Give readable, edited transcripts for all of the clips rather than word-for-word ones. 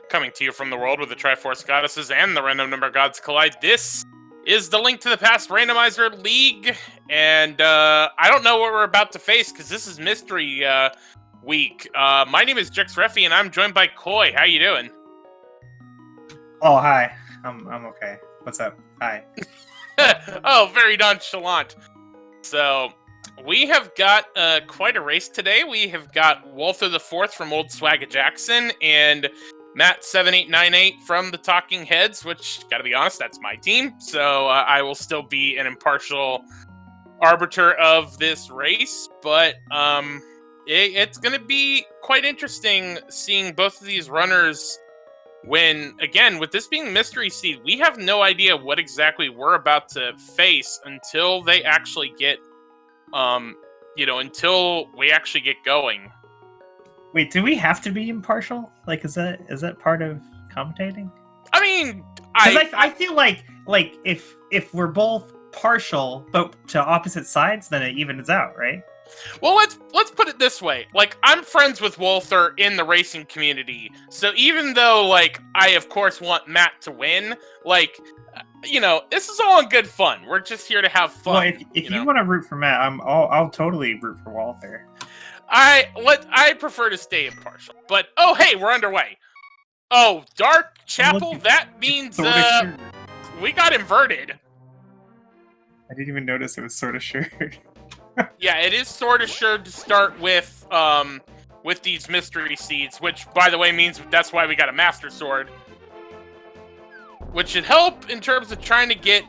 Coming to you from the world where the Triforce Goddesses and the Random Number Gods collide, this is the Link to the Past Randomizer League, and I don't know what we're about to face, because this is Mystery Week. My name is Jix Reffi, and I'm joined by Koi. How you doing? Oh, hi. I'm okay. What's up? Hi. Oh, very nonchalant. So, we have got quite a race today. We have got Walther IV from Old Swagga Jackson and matt7898 from the Talking Heads, which, gotta be honest, that's my team. So I will still be an impartial arbiter of this race, but it's gonna be quite interesting seeing both of these runners when, again, with this being Mystery Seed, we have no idea what exactly we're about to face until they actually get until we actually get going. Wait, do we have to be impartial? Like, is that part of commentating? I mean, I feel like if we're both partial but to opposite sides, then it evens out, right? Well, let's put it this way. Like, I'm friends with Walther in the racing community, so even though, like, I of course want Matt to win, like, this is all in good fun. We're just here to have fun. Well, if you want to root for Matt, I'll totally root for Walther. I prefer to stay impartial. But oh, hey, we're underway. Oh, Dark Chapel. That means we got inverted. I didn't even notice it was Sword of Sherd. Yeah, it is Sword of Sherd to start with these Mystery Seeds, which, by the way, means that's why we got a Master Sword. Which should help in terms of trying to get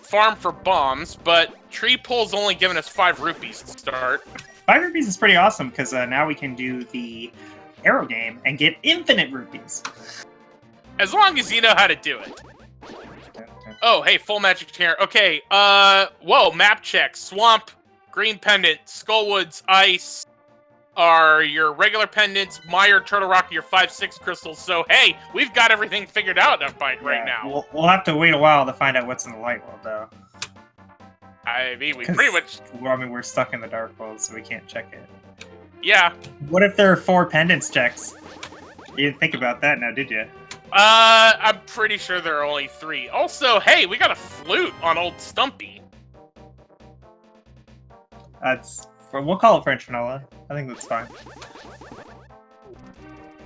farm for bombs, but Tree Pull's only given us 5 rupees to start. 5 rupees is pretty awesome, because now we can do the arrow game and get infinite rupees. As long as you know how to do it. Oh, hey, full magic chair. Okay, whoa, map check. Swamp, green pendant, Skullwoods, ice are your regular pendants, Meyer, Turtle Rock, your 5-6 crystals. So, hey, we've got everything figured out right now. We'll have to wait a while to find out what's in the light world, though. I mean, we pretty much... we're stuck in the dark world, so we can't check it. Yeah. What if there are 4 pendants checks? You didn't think about that now, did you? I'm pretty sure there are only 3. Also, hey, we got a flute on old Stumpy. We'll call it French vanilla. I think that's fine.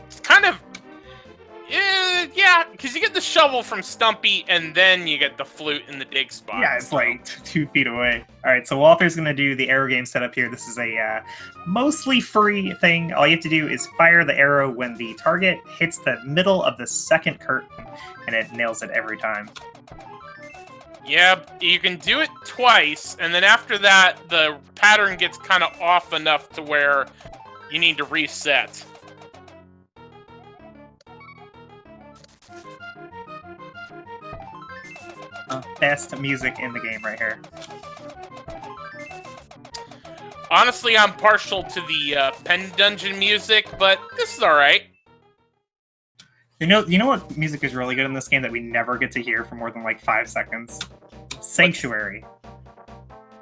It's kind of... yeah, because you get the shovel from Stumpy, and then you get the flute in the dig spot. Yeah, it's like 2 feet away. Alright, so Walther's going to do the arrow game setup here. This is a mostly free thing. All you have to do is fire the arrow when the target hits the middle of the second curtain, and it nails it every time. Yeah, you can do it twice, and then after that, the pattern gets kind of off enough to where you need to reset. Best music in the game right here. Honestly, I'm partial to the Pen Dungeon music, but this is alright. You know what music is really good in this game that we never get to hear for more than like 5 seconds? Sanctuary.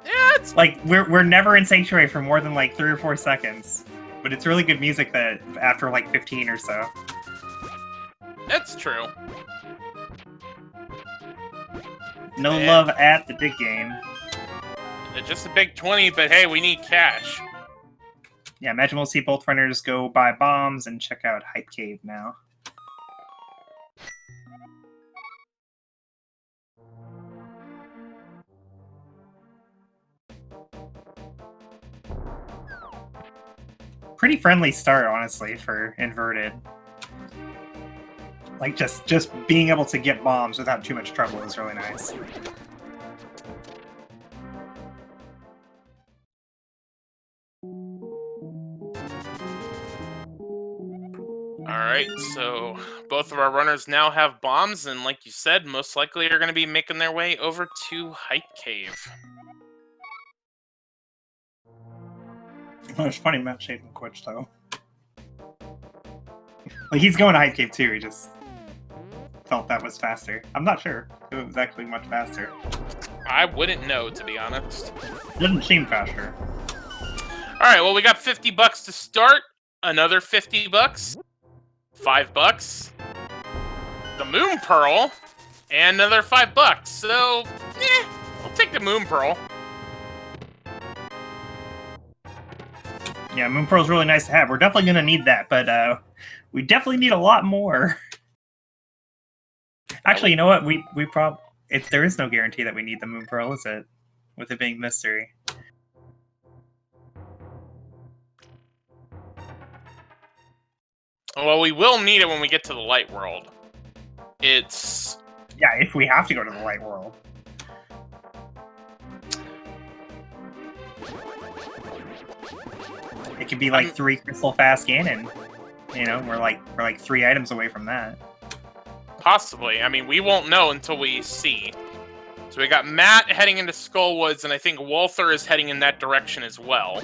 Yeah, it's like we're never in Sanctuary for more than like 3 or 4 seconds, but it's really good music that after like 15 or so. That's true. No love at the dig game. Just a big 20, but hey, we need cash. Yeah, imagine we'll see both runners go buy bombs and check out Hype Cave now. Pretty friendly start, honestly, for inverted. Like, just being able to get bombs without too much trouble is really nice. Alright, so both of our runners now have bombs, and like you said, most likely are going to be making their way over to Hype Cave. Well, it's funny Matt Shaden quitched, though. Like, he's going to Hype Cave, too. He just felt that was faster. I'm not sure if it was actually much faster. I wouldn't know, to be honest. It doesn't seem faster. Alright, well, we got $50 to start. Another $50. $5. The Moon Pearl, and another $5. So, I'll take the Moon Pearl. Yeah, Moon Pearl's really nice to have. We're definitely going to need that, but we definitely need a lot more. Actually, you know what? There is no guarantee that we need the Moon Pearl, is it? With it being mystery. Well, we will need it when we get to the Light World. It's... Yeah, if we have to go to the Light World. It could be like 3 Crystal Fast Ganon. You know, we're like 3 items away from that. Possibly. I mean, we won't know until we see. So we got Matt heading into Skullwoods, and I think Walther is heading in that direction as well.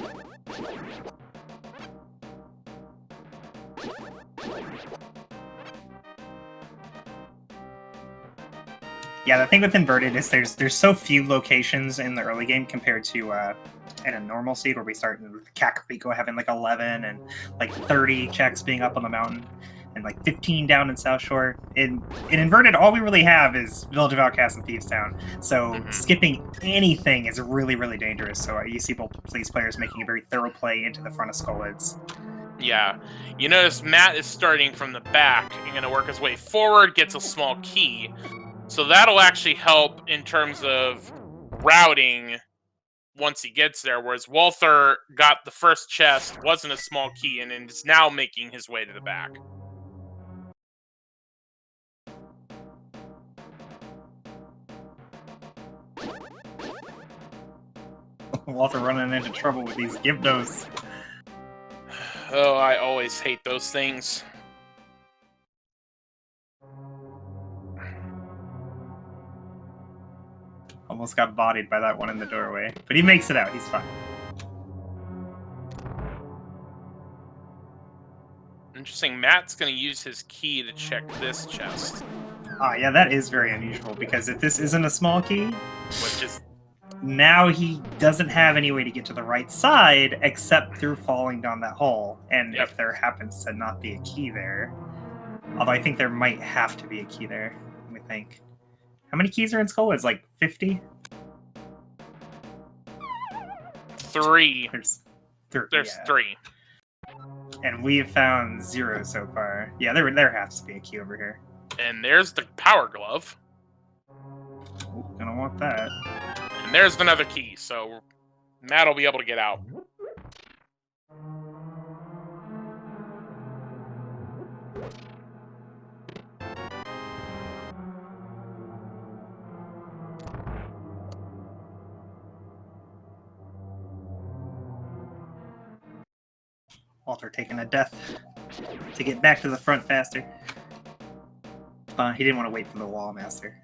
Yeah, the thing with Inverted is there's so few locations in the early game compared to in a normal seed where we start in Kakariko having like 11 and like 30 checks being up on the mountain and like 15 down in South Shore. In Inverted, all we really have is Village of Outcasts and Thieves Town. So skipping anything is really, really dangerous. So you see both these players making a very thorough play into the front of Skullwoods. Yeah. You notice Matt is starting from the back and going to work his way forward, gets a small key. So that'll actually help in terms of routing once he gets there, whereas Walther got the first chest, wasn't a small key, and is now making his way to the back. Walther running into trouble with these Gyptos. Oh, I always hate those things. Almost got bodied by that one in the doorway. But he makes it out. He's fine. Interesting. Matt's going to use his key to check this chest. Ah, yeah, that is very unusual, because if this isn't a small key... Which is... Now he doesn't have any way to get to the right side except through falling down that hole. And if there happens to not be a key there... Although I think there might have to be a key there. Let me think. How many keys are in Skullwoods? Like 50? 3. There's 3. And we've found 0 so far. Yeah, there has to be a key over here. And there's the power glove. Ooh, gonna want that. And there's another key, so Matt will be able to get out. Walter taking a death to get back to the front faster. He didn't want to wait for the wall master.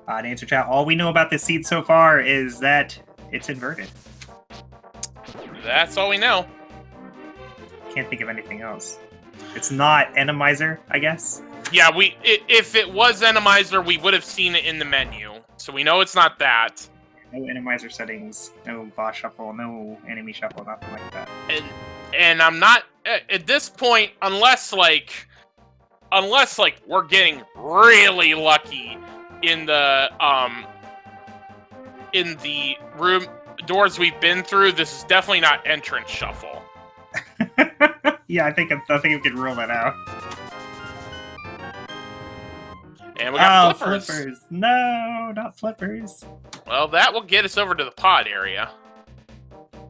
To answer chat, all we know about this seed so far is that it's inverted. That's all we know. Can't think of anything else. It's not Randomizer, I guess. Yeah, if it was Randomizer, we would have seen it in the menu. So we know it's not that. No Randomizer settings, no boss shuffle, no enemy shuffle, nothing like that. And I'm not at this point, unless we're getting really lucky in the room doors we've been through. This is definitely not entrance shuffle. Yeah, I think we can rule that out. And we got flippers. Flippers. No, not flippers. Well, that will get us over to the pod area.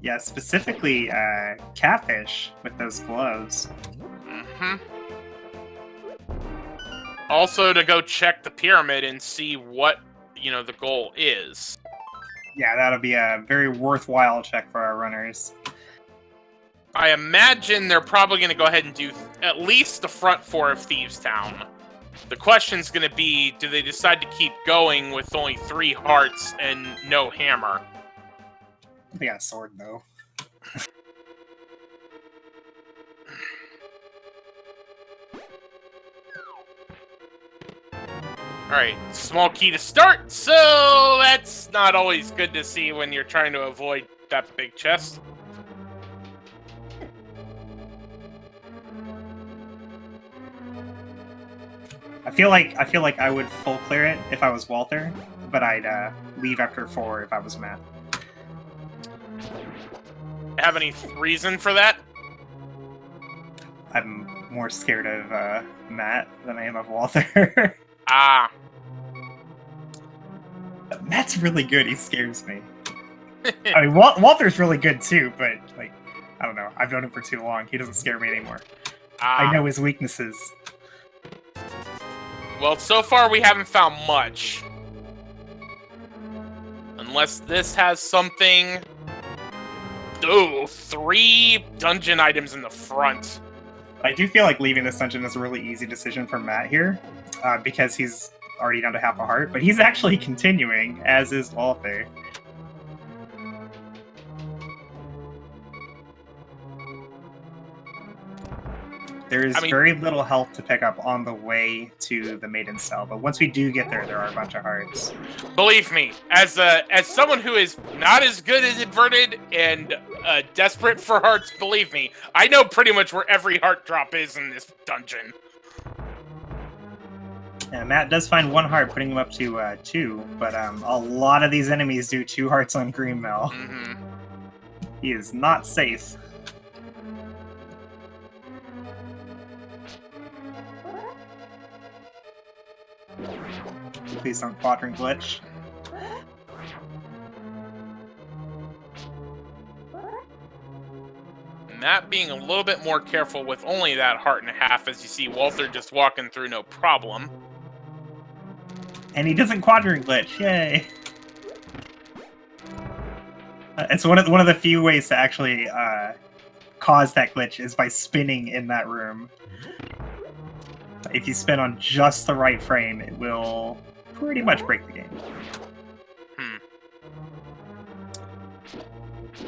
Yeah, specifically catfish with those gloves. Mm-hmm. Also to go check the pyramid and see what, the goal is. Yeah, that'll be a very worthwhile check for our runners. I imagine they're probably going to go ahead and do at least the front 4 of Thieves Town. The question's going to be, do they decide to keep going with only 3 hearts and no hammer? They got a sword, though. Alright, small key to start, so that's not always good to see when you're trying to avoid that big chest. I feel like I would full clear it if I was Walther, but I'd leave after 4 if I was Matt. Have any reason for that? I'm more scared of Matt than I am of Walther. Ah. Matt's really good. He scares me. I mean, Walther's really good too, but like, I don't know. I've known him for too long. He doesn't scare me anymore. I know his weaknesses. Well, so far we haven't found much. Unless this has something... Ooh, 3 dungeon items in the front. I do feel like leaving this dungeon is a really easy decision for Matt here, because he's already down to half a heart, but he's actually continuing, as is Walther. There's very little health to pick up on the way to the maiden cell, but once we do get there, there are a bunch of hearts. Believe me, as someone who is not as good as inverted and desperate for hearts, believe me, I know pretty much where every heart drop is in this dungeon. Yeah, Matt does find 1 heart, putting him up to 2, but a lot of these enemies do 2 hearts on Greenmel. Mm-hmm. He is not safe. Please don't quadrant glitch. Matt being a little bit more careful with only that heart and a half, as you see Walther just walking through no problem. And he doesn't quadrant glitch, yay! It's one of the few ways to actually cause that glitch is by spinning in that room. If you spin on just the right frame, it will pretty much break the game.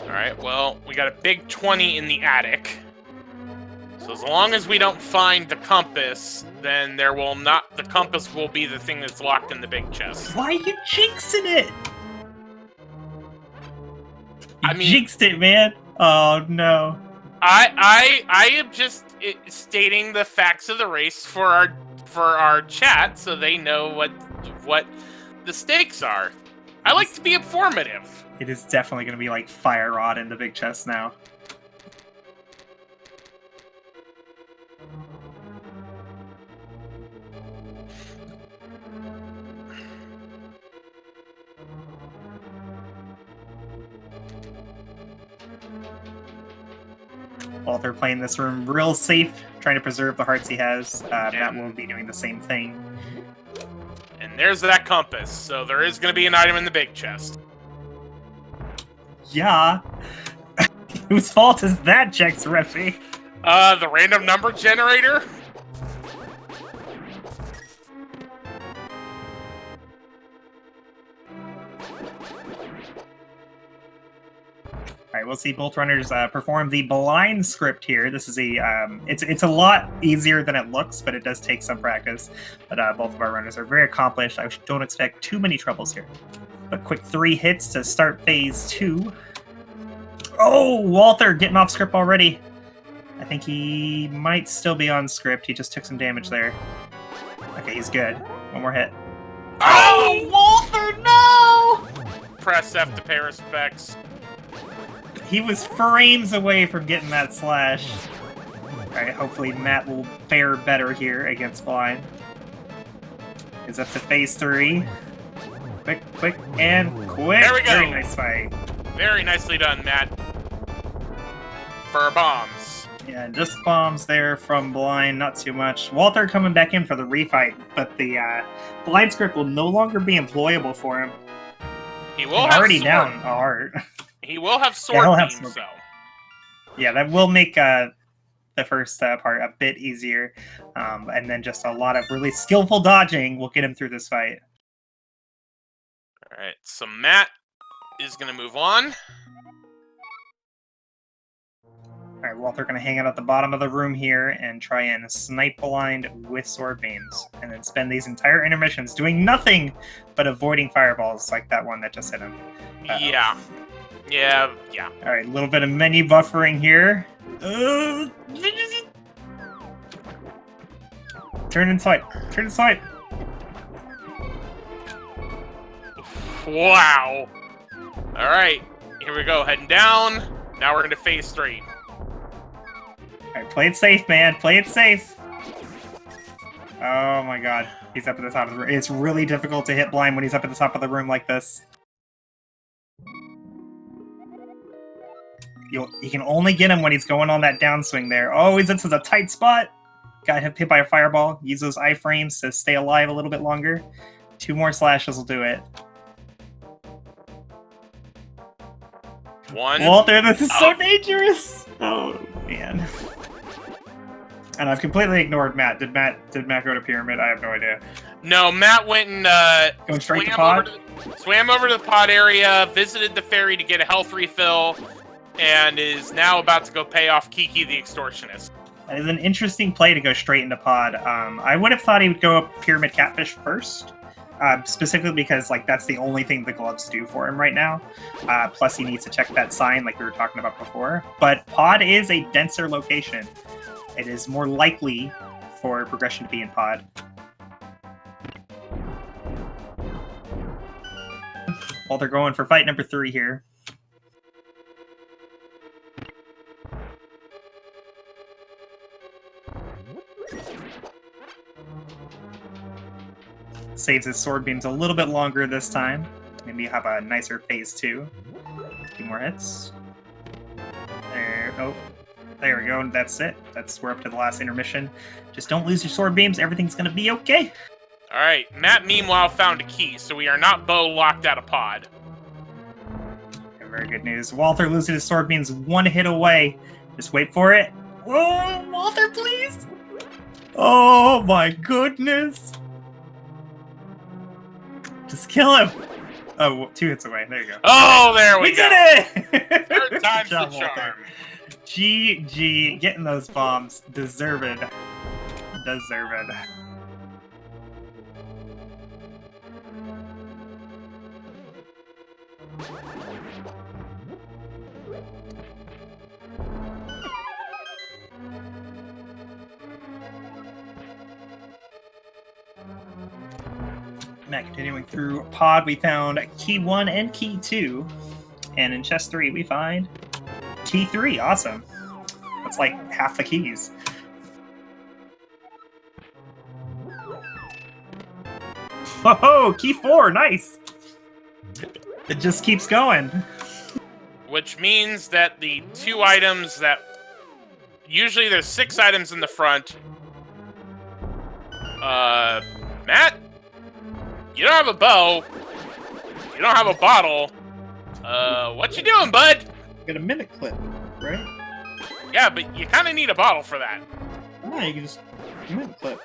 Alright, well, we got a big 20 in the attic. So as long as we don't find the compass, then the compass will be the thing that's locked in the big chest. Why are you jinxing it? I mean, jinxed it, man. Oh no. I am just stating the facts of the race for our chat, so they know what the stakes are. I like to be informative. It is definitely going to be like Fire Rod in the big chest now. Walther playing this room real safe, trying to preserve the hearts he has. Matt will be doing the same thing. And there's that compass, so there is going to be an item in the big chest. Yeah. Whose fault is that, Jex Refi? The random number generator? Alright, we'll see both runners perform the blind script here. This is it's a lot easier than it looks, but it does take some practice. But both of our runners are very accomplished. I don't expect too many troubles here. But quick 3 hits to start phase 2. Oh, Walther getting off script already. I think he might still be on script. He just took some damage there. Okay, he's good. 1 more hit. Oh, Walther, no! Press F to pay respects. He was frames away from getting that slash. Alright, hopefully Matt will fare better here against Blind. Is up to phase 3. Quick, and quick! There we go! Very nice fight. Very nicely done, Matt. For bombs. Yeah, just bombs there from Blind, not too much. Walther coming back in for the refight, but the Blind script will no longer be employable for him. He will have already sword. Down a heart. He will have sword beams, though. Yeah, that will make the first part a bit easier. And then just a lot of really skillful dodging will get him through this fight. Alright, so Matt is going to move on. Alright, Walther going to hang out at the bottom of the room here and try and snipe Blind with sword beams. And then spend these entire intermissions doing nothing but avoiding fireballs like that one that just hit him. Yeah. Yeah. Alright, a little bit of menu buffering here. Turn and swipe. Turn and swipe. Wow. All right, here we go. Heading down. Now we're into phase 3. All right, play it safe, man. Play it safe. Oh my god. He's up at the top of the room. It's really difficult to hit blind when he's up at the top of the room like this. You can only get him when he's going on that downswing there. Oh, he's into a tight spot. Got hit by a fireball. Use those iframes to stay alive a little bit longer. 2 more slashes will do it. 1. Walther, this is so dangerous! Oh, man. And I've completely ignored Matt. Did Matt go to Pyramid? I have no idea. No, Matt went and going straight to pod? Swam over to the pod area, visited the ferry to get a health refill, and is now about to go pay off Kiki the Extortionist. That is an interesting play to go straight into pod. I would have thought he would go up Pyramid Catfish first. Specifically because that's the only thing the gloves do for him right now. Plus he needs to check that sign like we were talking about before. But pod is a denser location. It is more likely for progression to be in pod. Well, they're going for fight number 3 here. Saves his sword beams a little bit longer this time. Maybe have a nicer phase 2. 2 more hits. There. Oh, there we go. And that's it. We're up to the last intermission. Just don't lose your sword beams. Everything's gonna be okay. All right. Matt, meanwhile, found a key, so we are not bow locked out of pod. Okay, very good news. Walther losing his sword beams 1 hit away. Just wait for it. Oh, Walther, please! Oh my goodness! Just kill him! Oh, 2 hits away. There you go. Oh, there we go. We did it! Third time's the Good job, charm. Walther. GG. Getting those bombs. Deserved. Deserved. Now continuing through pod, we found key 1 and key 2. And in chest 3, we find key 3. Awesome. That's like half the keys. Whoa, key 4. Nice. It just keeps going. Which means that the 2 items that... Usually there's 6 items in the front. Matt? You don't have a bow. You don't have a bottle. What you doing, bud? Got a mimic clip, right? Yeah, but you kind of need a bottle for that. No, you can just mimic clip.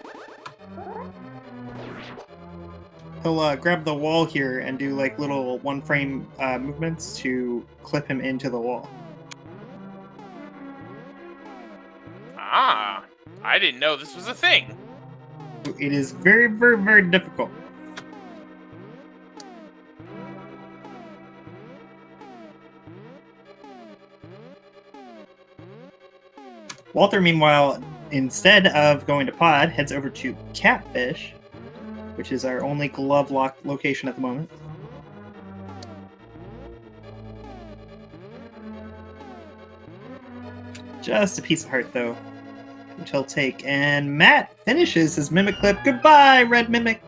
He'll grab the wall here and do little 1-frame movements to clip him into the wall. Ah, I didn't know this was a thing. It is very, very, very difficult. Walther, meanwhile, instead of going to pod, heads over to Catfish, which is our only glove lock location at the moment. Just a piece of heart, though, which he'll take. And Matt finishes his Mimic Clip. Goodbye, Red Mimic!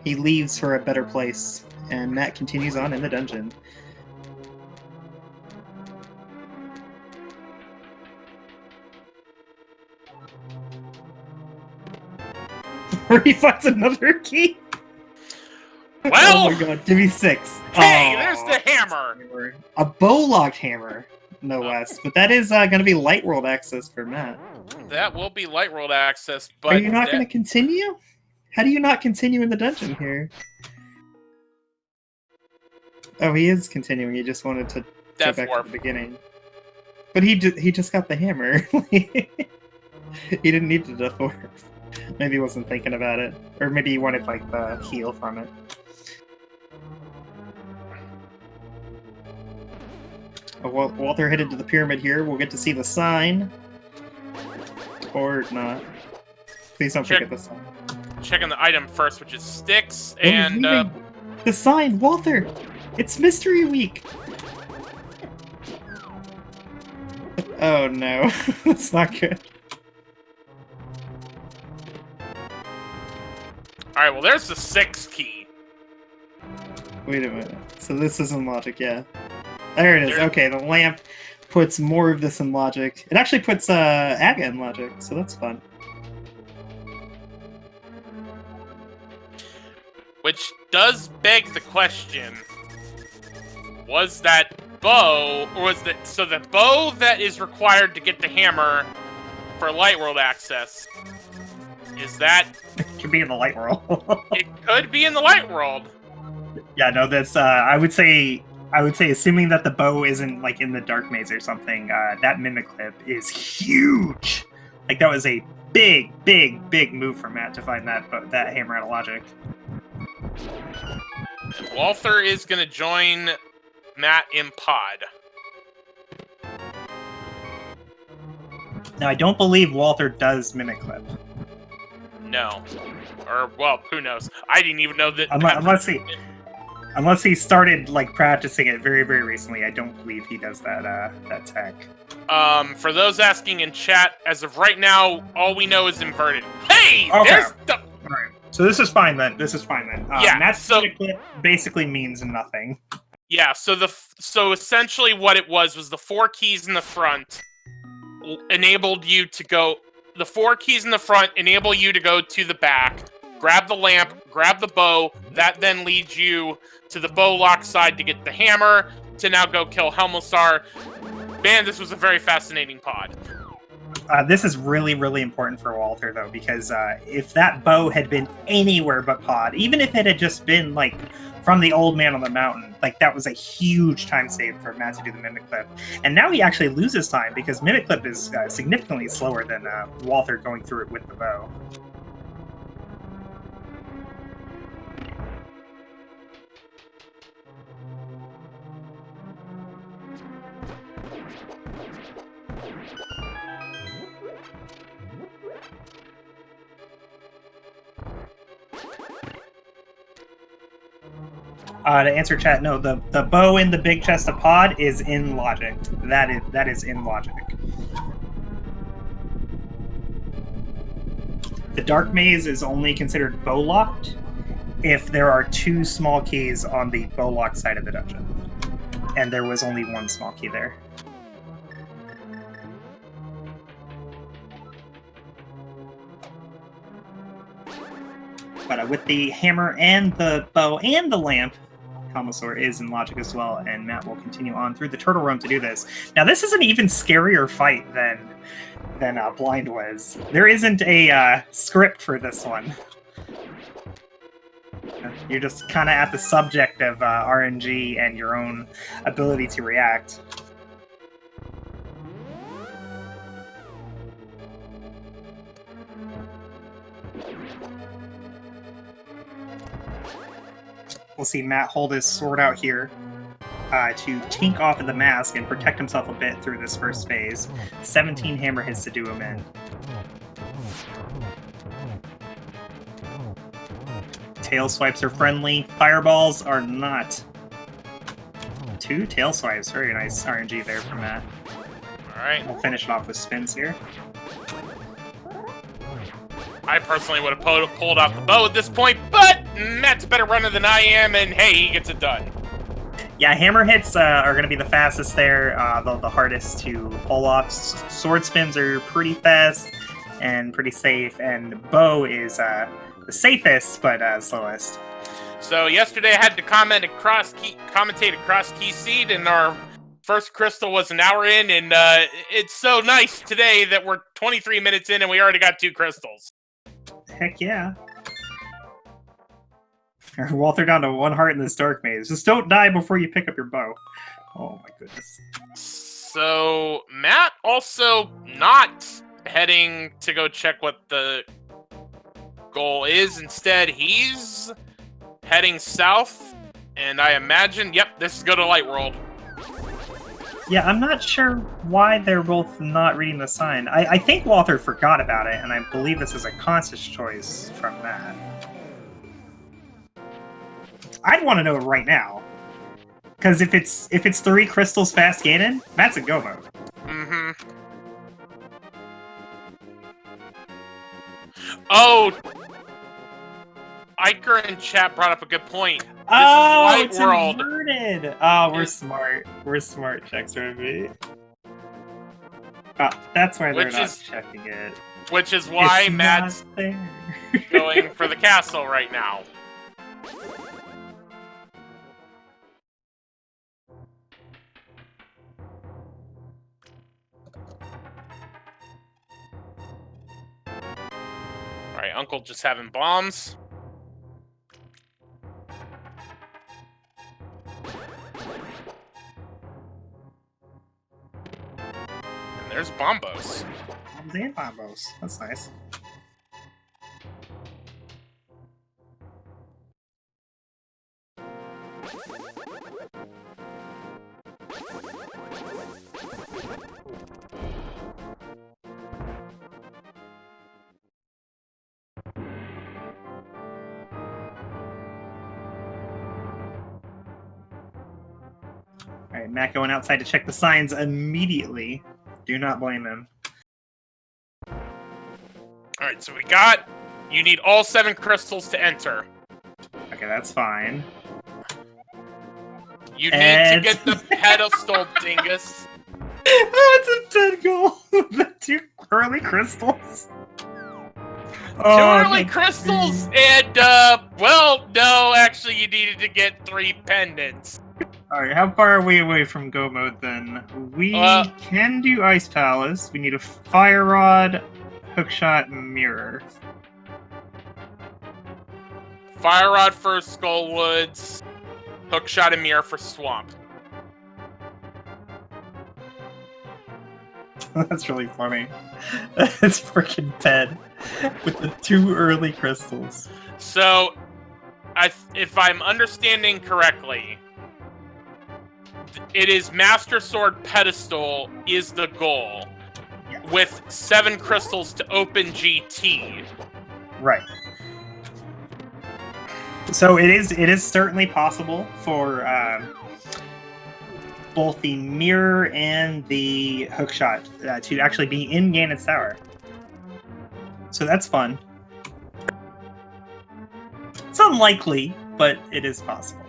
He leaves for a better place, and Matt continues on in the dungeon. Where he finds another key. Well, oh my god, give me 6. Hey, there's the hammer. A bow-locked hammer, no less. But that is going to be Light World access for Matt. That will be Light World access, but... Are you not going to continue? How do you not continue in the dungeon here? Oh, he is continuing. He just wanted to go back to the beginning. But he just got the hammer. He didn't need the Death Warp. Maybe he wasn't thinking about it. Or maybe he wanted, the heal from it. Oh, Walther headed to the pyramid here. We'll get to see the sign. Or not. Please don't forget the sign. Checking the item first, which is sticks, Oh, and the sign, Walther! It's Mystery Week! Oh no, that's not good. Alright, well there's the 6 key. Wait a minute. So this is in logic, yeah. There it is. Okay, the lamp puts more of this in logic. It actually puts Aga in logic, so that's fun. Which does beg the question, was that bow, or was that, so the bow that is required to get the hammer for Light World access, is that... It could be in the Light World. It could be in the Light World. Yeah, no, that's, I would say, assuming that the bow isn't, like, in the Dark Maze or something, that Mimic Clip is huge! Like, that was a big move for Matt to find that hammer out of logic. Walther is going to join Matt in pod. Now, I don't believe Walther does Mimic Clip. No. Or, well, who knows? I didn't even know that... Unless he started, like, practicing it very recently, I don't believe he does that tech. For those asking in chat, as of right now, all we know is inverted. Hey! Okay. There's the... Alright. So this is fine then. Yeah, Matt's Mimic Clip basically means nothing. Yeah, so essentially what it was the 4 keys in the front enabled you to go... The 4 keys in the front enable you to go to the back, grab the lamp, grab the bow. That then leads you to the bow lock side to get the hammer, to now go kill Helmusar. Man, this was a very fascinating pod. This is really important for Walther, though, because if that bow had been anywhere but pod, even if it had just been, like, from the old man on the mountain, like, that was a huge time save for Matt to do the Mimic Clip. And now he actually loses time, because Mimic Clip is significantly slower than Walther going through it with the bow. To answer chat, no, the bow in the big chest of pod is in logic. That is in logic. The Dark Maze is only considered bow locked if there are 2 small keys on the bow locked side of the dungeon. And there was only 1 small key there. But with the hammer and the bow and the lamp, Helmusar is in logic as well, and Matt will continue on through the turtle room to do this. Now, this is an even scarier fight than Blind was. There isn't a script for this one. You're just kind of at the subject of RNG and your own ability to react. We'll see Matt hold his sword out here to tink off of the mask and protect himself a bit through this first phase. 17 hammer hits to do him in. Tail swipes are friendly. Fireballs are not. 2 tail swipes. Very nice RNG there from Matt. Alright. We'll finish it off with spins here. I personally would have pulled out the bow at this point, but Matt's a better runner than I am, and hey, he gets it done. Yeah, hammer hits are going to be the fastest there, the hardest to pull off. Sword spins are pretty fast and pretty safe, and bow is the safest, but slowest. So yesterday I had to commentate across Key Seed, and our first crystal was an hour in, and it's so nice today that we're 23 minutes in and we already got 2 crystals. Heck yeah. Walther down to 1 heart in this Dark Maze. Just don't die before you pick up your bow. Oh my goodness. So, Matt also not heading to go check what the goal is. Instead, he's heading south, and I imagine, yep, this is go to Light World. Yeah, I'm not sure why they're both not reading the sign. I think Walther forgot about it, and I believe this is a conscious choice from Matt. I'd want to know it right now. Because if it's 3 crystals fast Ganon, Matt's in go mode. Mm-hmm. Oh! Iker in chat brought up a good point. This is Light it's World. Inverted. Oh, we're smart. We're smart, Checks-RV. Oh, that's why they're not checking it. Which is why it's Matt's going for the castle right now. Alright, Uncle just having bombs. And there's Bombos. Bombs and Bombos. That's nice. Alright, Matt going outside to check the signs immediately. Do not blame him. Alright, so you need all 7 crystals to enter. Okay, that's fine. You need to get the pedestal, dingus. Oh, it's a dead goal. The 2 early crystals. 2 early crystals, and, well, no, actually, you needed to get 3 pendants. Alright, how far are we away from go mode then? We can do Ice Palace. We need a Fire Rod, Hookshot, Mirror. Fire Rod for Skullwoods, Hookshot and Mirror for Swamp. That's really funny. It's freaking dead with the 2 early crystals. So, if I'm understanding correctly, it is Master Sword Pedestal is the goal, with 7 crystals to open GT. Right. So it is certainly possible for both the Mirror and the Hookshot to actually be in Ganon's Tower. So that's fun. It's unlikely, but it is possible.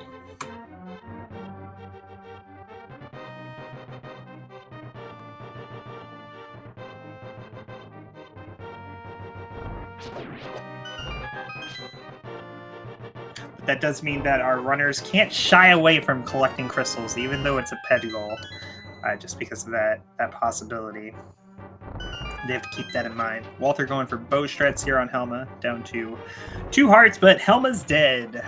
That does mean that our runners can't shy away from collecting crystals, even though it's a pet goal, just because of that possibility. They have to keep that in mind. Walther going for bow strats here on Helma, down to 2 hearts, but Helma's dead.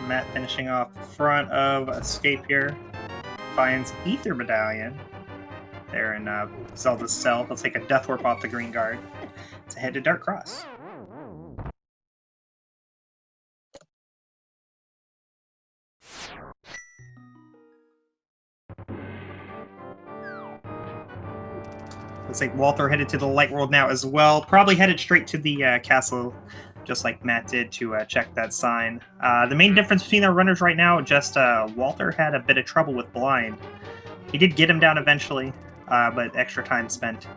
Matt finishing off the front of Escape here. Finds Ether Medallion. There in Zelda's cell. He'll take a Death Warp off the green guard to head to Dark Cross. Looks like Walther headed to the Light World now as well. Probably headed straight to the castle, just like Matt did, to check that sign. The main difference between our runners right now, just Walther had a bit of trouble with Blind. He did get him down eventually, but extra time spent.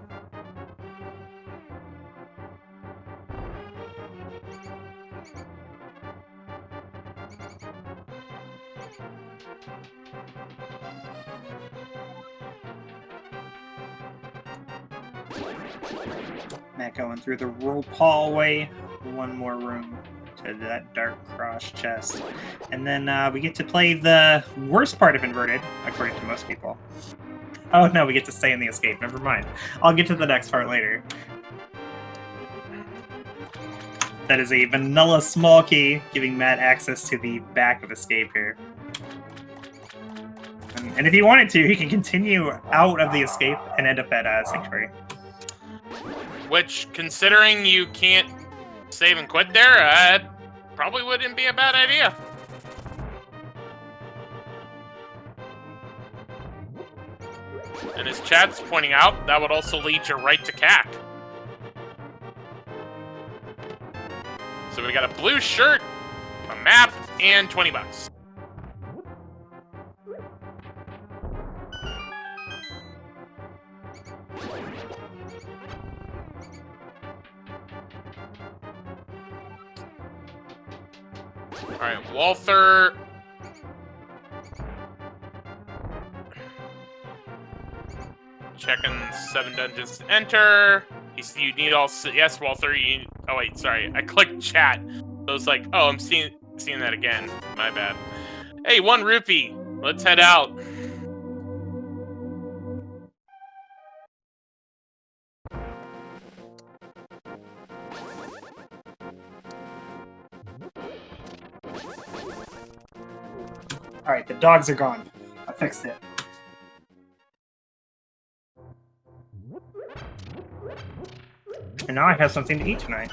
Matt going through the rope hallway. One more room to that Dark Cross chest. And then we get to play the worst part of Inverted, according to most people. Oh no, we get to stay in the escape. Never mind. I'll get to the next part later. That is a vanilla small key, giving Matt access to the back of escape here. And if he wanted to, he can continue out of the escape and end up at Sanctuary. Which, considering you can't save and quit there, probably wouldn't be a bad idea. And as chat's pointing out, that would also lead you right to CAC. So we got a blue shirt, a map, and 20 bucks. Alright, Walther. Checking 7 dungeons to enter. You need all. Yes, Walther. Oh wait, sorry. I clicked chat. So it's like, oh, I'm seeing that again. My bad. Hey, 1 rupee. Let's head out. Alright, the dogs are gone. I fixed it. And now I have something to eat tonight.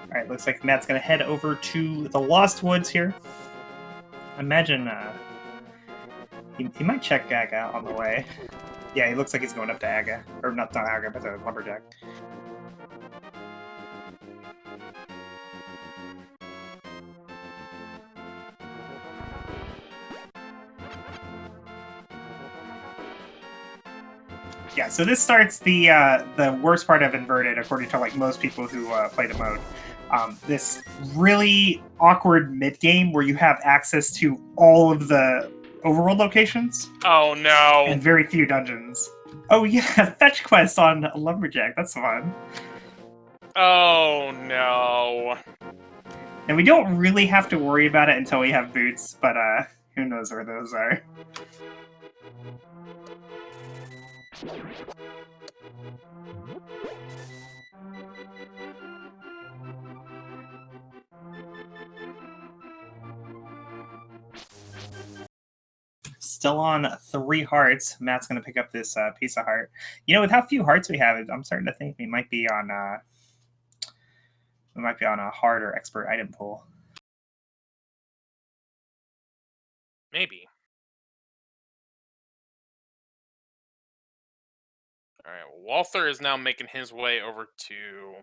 Alright, looks like Matt's gonna head over to the Lost Woods here. Imagine, he might check Aga on the way. Yeah, he looks like he's going up to Aga. Or not Aga, but the Lumberjack. Yeah, so this starts the worst part of Inverted, according to like most people who play the mode. This really awkward mid-game where you have access to all of the overworld locations. Oh no. And very few dungeons. Oh yeah, fetch quest on Lumberjack, that's fun. Oh no. And we don't really have to worry about it until we have boots, but who knows where those are. Still on 3 hearts. Matt's going to pick up this piece of heart. You know, with how few hearts we have, I'm starting to think we might be on a hard or expert item pool. Maybe. All right, Walther is now making his way over to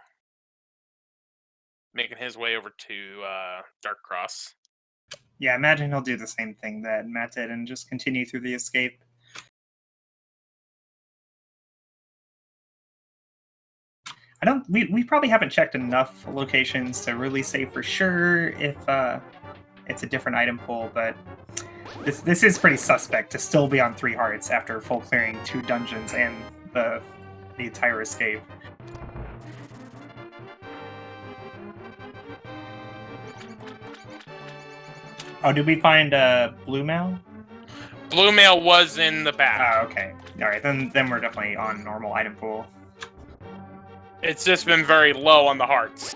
Dark Cross. Yeah, imagine he'll do the same thing that Matt did and just continue through the escape. We probably haven't checked enough locations to really say for sure if it's a different item pool, but this is pretty suspect to still be on 3 hearts after full clearing 2 dungeons and the entire escape. Oh, did we find Blue Mail? Blue Mail was in the back. Oh, okay. Alright, then we're definitely on normal item pool. It's just been very low on the hearts.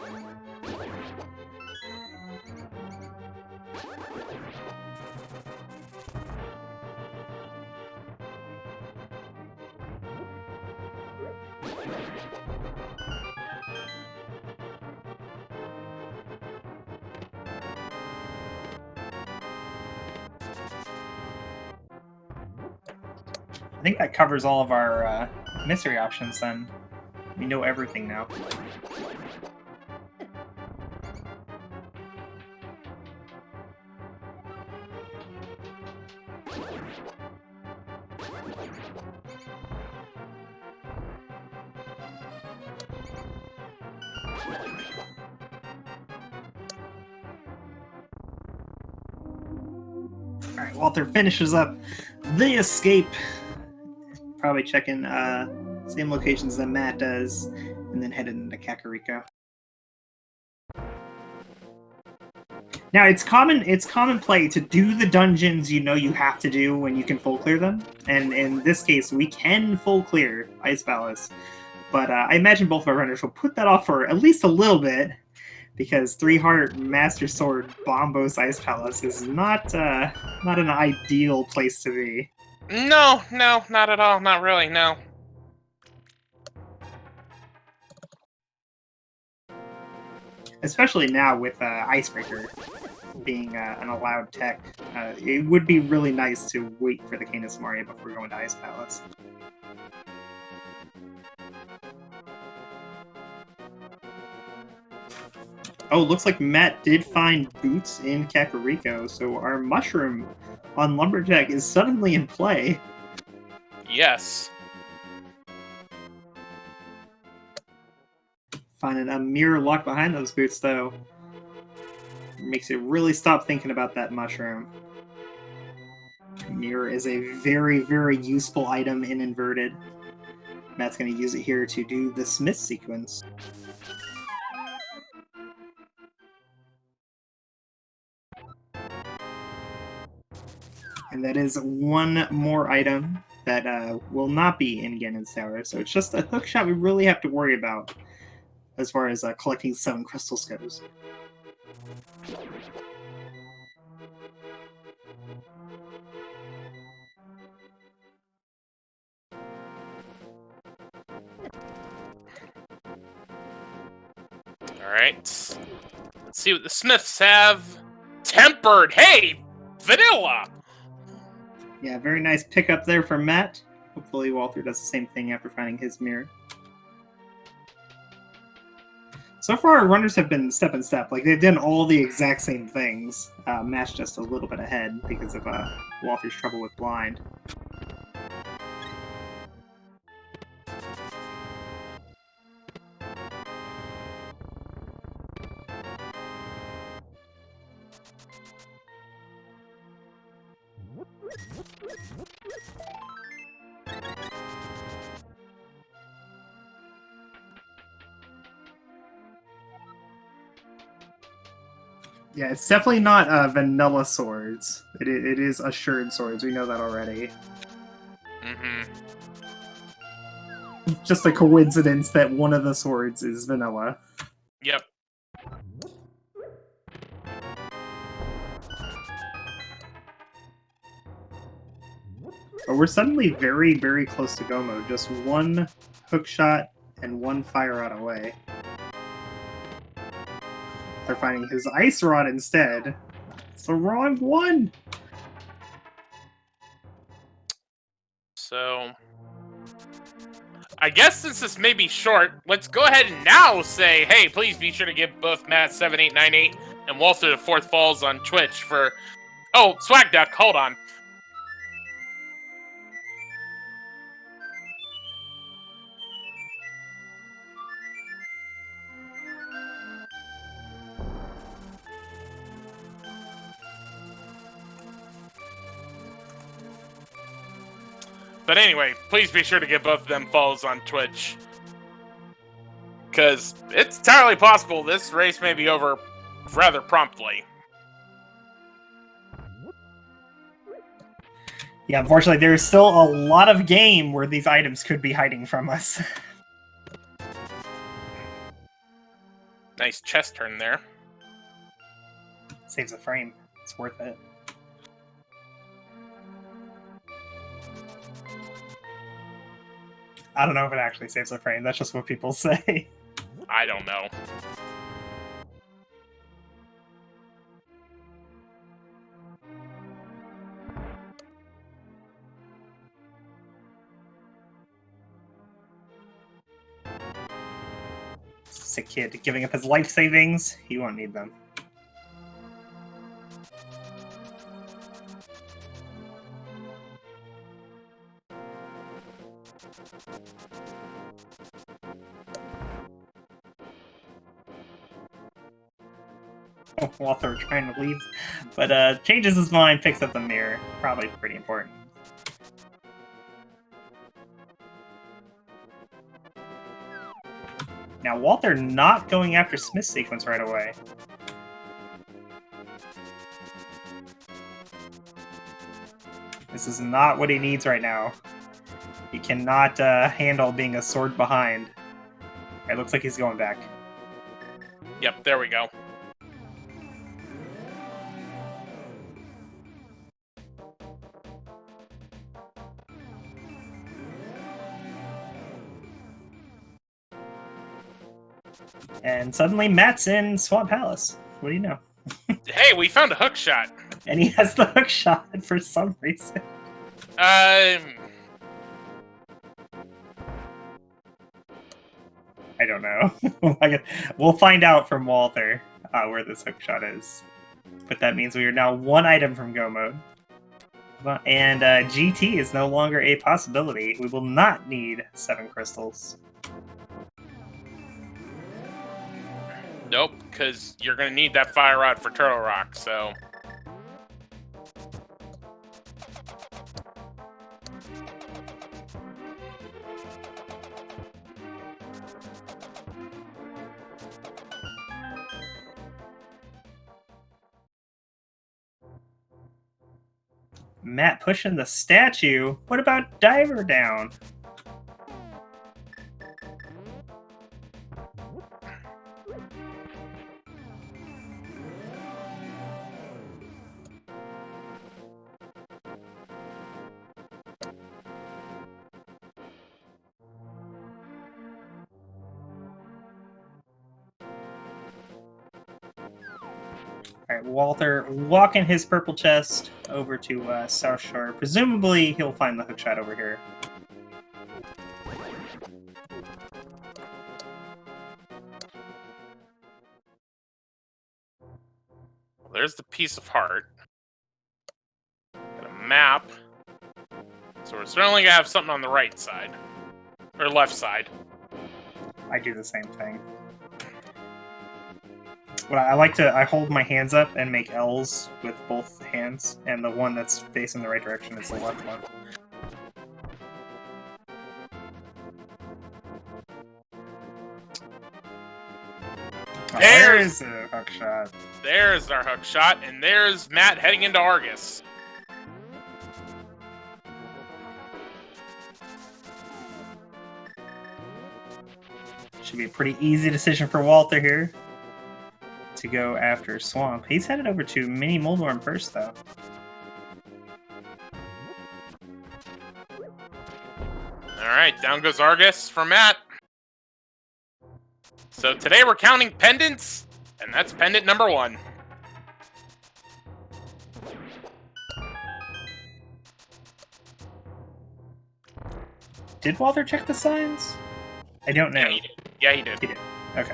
I think that covers all of our mystery options then. We know everything now. Alright, Walther finishes up the escape. Probably checking same locations that Matt does. and then headed into Kakariko. Now it's common play to do the dungeons you know you have to do when you can full clear them, and in this case we can full clear Ice Palace, but I imagine both of our runners will put that off for at least a little bit, because 3-heart Master Sword Bombos Ice Palace is not an ideal place to be. No, not at all, not really, no. Especially now with Icebreaker being an allowed tech, it would be really nice to wait for the Canis Maria before going to Ice Palace. Oh, looks like Matt did find boots in Kakariko, so our mushroom on Lumberjack is suddenly in play. Yes. Finding a mirror locked behind those boots, though, makes it really stop thinking about that mushroom. Mirror is a very, very useful item in Inverted. Matt's going to use it here to do the Smith sequence. And that is one more item that will not be in Ganon's Tower, so it's just a hookshot we really have to worry about as far as collecting 7 crystals goes. Alright. Let's see what the Smiths have. Tempered! Hey! Vanilla! Yeah, very nice pickup there for Matt. Hopefully Walther does the same thing after finding his mirror. So far, our runners have been step and step. Like, they've done all the exact same things. Matt's just a little bit ahead because of Walther's trouble with blind. Yeah, it's definitely not vanilla swords. It is assured swords. We know that already. Mm-hmm. Just a coincidence that one of the swords is vanilla. Yep. But we're suddenly very, very close to go mode. Just one hook shot and one fire rod away. They're finding his ice rod instead. It's the wrong one! So, I guess since this may be short, let's go ahead and now say, hey, please be sure to give both Matt7898 and Walther the Fourth Falls on Twitch for... Oh, Swag Duck, hold on. But anyway, please be sure to give both of them follows on Twitch. Because it's entirely possible this race may be over rather promptly. Yeah, unfortunately, there's still a lot of game where these items could be hiding from us. Nice chest turn there. Saves a frame. It's worth it. I don't know if it actually saves a frame. That's just what people say. I don't know. Sick kid giving up his life savings. He won't need them. Walther trying to leave, but changes his mind, picks up the mirror. Probably pretty important. Now, Walther not going after Smith sequence right away. This is not what he needs right now. He cannot handle being a sword behind. It looks like he's going back. Yep, there we go. And suddenly Matt's in Swamp Palace. What do you know? Hey, we found a hook shot. And he has the hook shot for some reason. I don't know. We'll find out from Walther where this hook shot is. But that means we are now one item from go mode. And GT is no longer a possibility. We will not need 7 crystals. Nope, because you're going to need that fire rod for Turtle Rock, so... Matt pushing the statue. What about Diver down? Alright, Walther walking his purple chest over to South Shore. Presumably, he'll find the hookshot over here. There's the piece of heart. Got a map. So we're certainly going to have something on the right side. Or left side. I do the same thing. Well, I hold my hands up and make L's with both hands, and the one that's facing the right direction is the left one. There's a hook shot. There's our hook shot, and there's Matt heading into Argus. Should be a pretty easy decision for Walther here to go after Swamp. He's headed over to Mini Moldworm first, though. Alright, down goes Argus for Matt. So today we're counting pendants, and that's pendant number 1. Did Walther check the signs? I don't know. Yeah, he did. Yeah, he did. He did. Okay.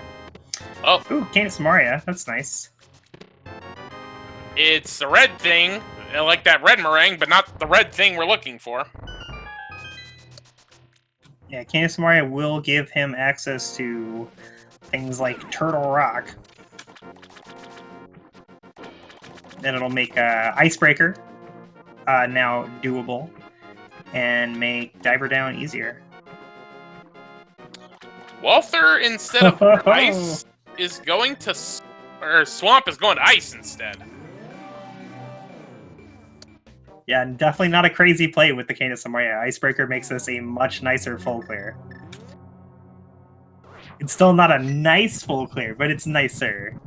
Oh. Ooh, Canis Maria. That's nice. It's a red thing, like that red meringue, but not the red thing we're looking for. Yeah, Canis Maria will give him access to things like Turtle Rock. Then it'll make Icebreaker now doable, and make Diver Down easier. Walther, instead of ice, is going to... Or Swamp is going to ice instead. Yeah, definitely not a crazy play with the Canis Maria. Icebreaker makes this a much nicer full clear. It's still not a nice full clear, but it's nicer.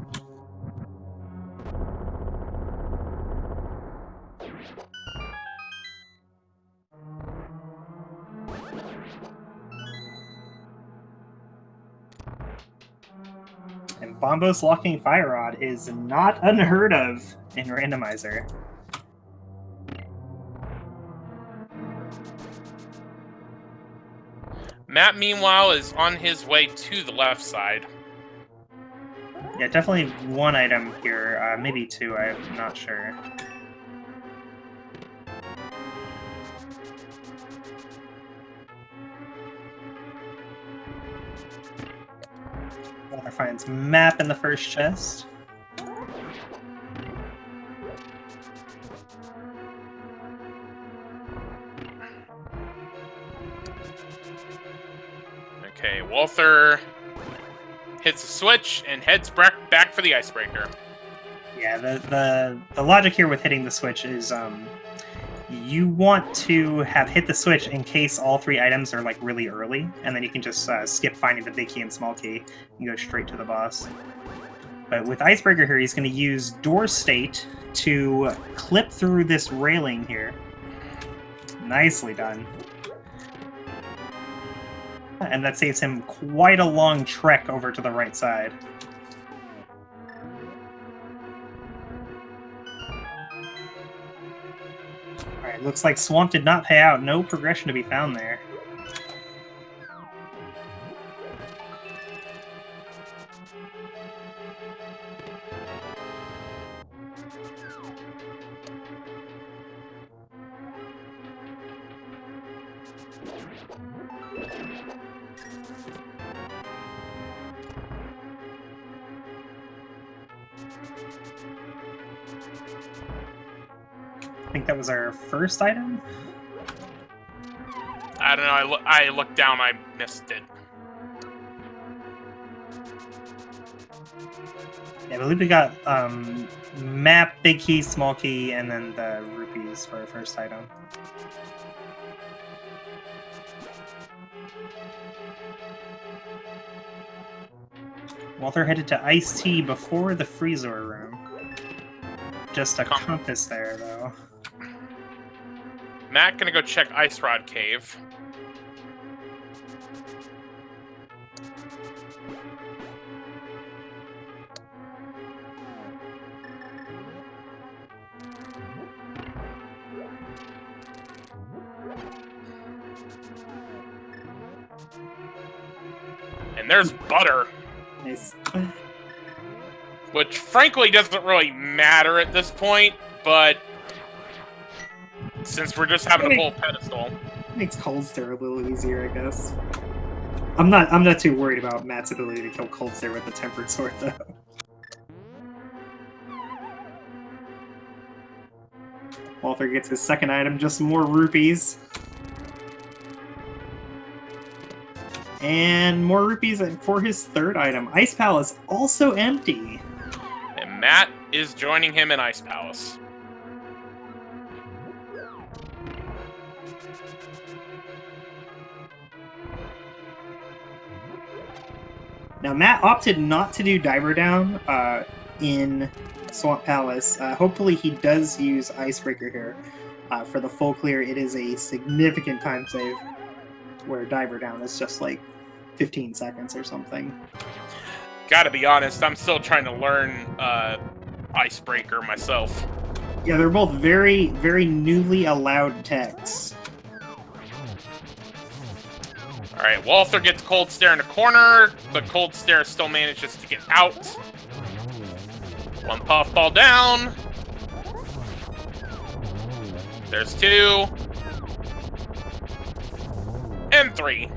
And Bombos locking Fire Rod is not unheard of in Randomizer. Matt, meanwhile, is on his way to the left side. Yeah, definitely one item here. Maybe 2, I'm not sure. Walther finds map in the first chest. Okay, Walther hits the switch, and heads back for the icebreaker. Yeah, the logic here with hitting the switch is you want to have hit the switch in case all 3 items are like really early, and then you can just skip finding the big key and small key and go straight to the boss. But with Icebreaker here, he's going to use Door State to clip through this railing here. Nicely done. And that saves him quite a long trek over to the right side. Alright, looks like Swamp did not pay out. No progression to be found there. I think that was our first item. I don't know. I looked down. I missed it. Yeah, I believe we got map, big key, small key, and then the rupees for our first item. Walther headed to Ice Tea before the Freezer room. Just a compass there, though. Matt gonna go check Ice Rod Cave. And there's butter. Nice. Which, frankly, doesn't really matter at this point, but since we're just having a full pedestal. Makes Cold Stare a little easier, I guess. I'm not too worried about Matt's ability to kill Cold Stare with the Tempered Sword, though. Walther gets his second item, just more rupees. And more rupees for his third item. Ice Palace also empty. And Matt is joining him in Ice Palace. Now, Matt opted not to do Diver Down in Swamp Palace. Hopefully he does use Icebreaker here. For the full clear, it is a significant time save, where Diver Down is just like 15 seconds or something. Gotta be honest, I'm still trying to learn Icebreaker myself. Yeah, they're both very, very newly allowed techs. Alright, Walther gets Cold Stare in the corner, but Cold Stare still manages to get out. One puffball down. There's 2. And 3.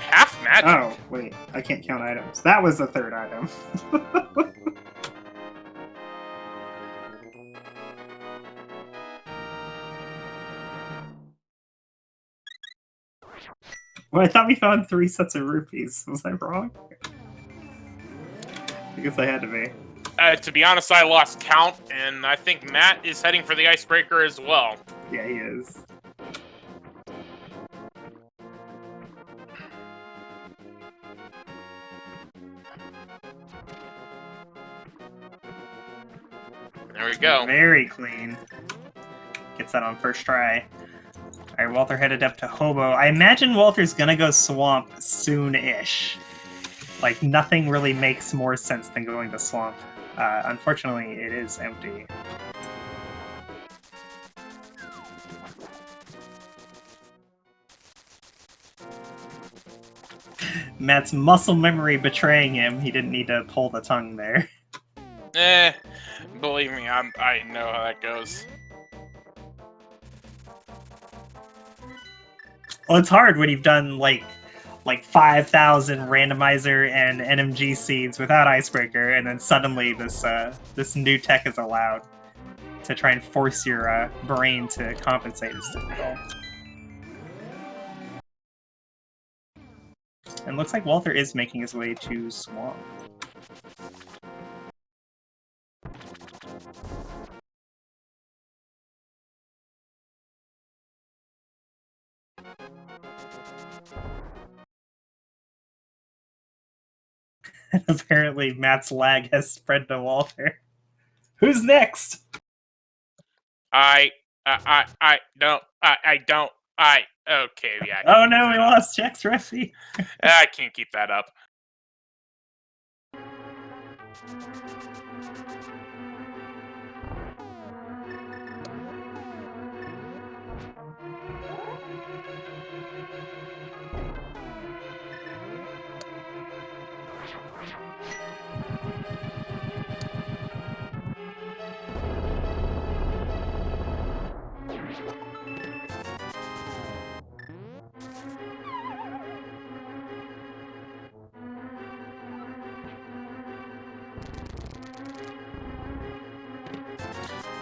Half magic. Oh, wait. I can't count items. That was the third item. Well, I thought we found 3 sets of rupees. Was I wrong? I guess I had to be. To be honest, I lost count, and I think Matt is heading for the Icebreaker as well. Yeah, he is. There we go. Very clean. Gets that on first try. Alright, Walther headed up to Hobo. I imagine Walter's gonna go Swamp soon-ish. Like, nothing really makes more sense than going to Swamp. Unfortunately, it is empty. Matt's muscle memory betraying him. He didn't need to pull the tongue there. Believe me, I know how that goes. Well, it's hard when you've done like 5,000 randomizer and NMG seeds without Icebreaker, and then suddenly this new tech is allowed to try and force your brain to compensate. It's difficult. And looks like Walther is making his way to Swamp. Apparently, Matt's lag has spread to Walther. Who's next? Okay, yeah. Oh no, we lost Jack's Resi. I can't keep that up.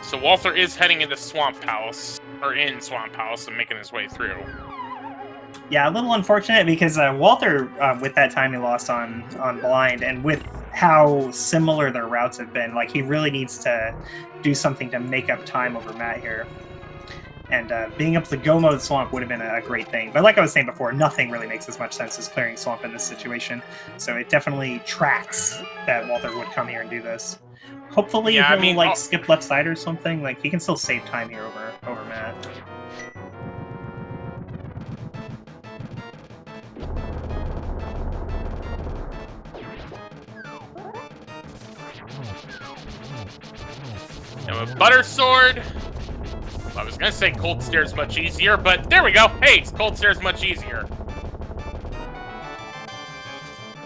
So Walther is heading into Swamp House, or in Swamp House, and making his way through. Yeah, a little unfortunate because Walther, with that time he lost on Blind, and with how similar their routes have been, like he really needs to do something to make up time over Matt here. And being able to go mode Swamp would have been a great thing. But like I was saying before, nothing really makes as much sense as clearing Swamp in this situation. So it definitely tracks that Walther would come here and do this. Hopefully he'll skip left side or something. Like he can still save time here over Matt. And with Butter Sword, I was gonna say Cold Stare's much easier, but there we go. Hey, Cold Stare's much easier.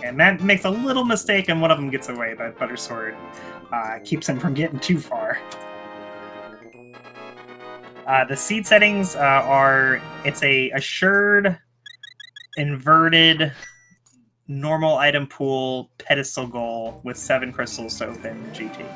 And Matt makes a little mistake, and one of them gets away, but Butter Sword keeps him from getting too far. The seed settings are, it's a assured, inverted, normal item pool, pedestal goal with 7 crystals to open GT.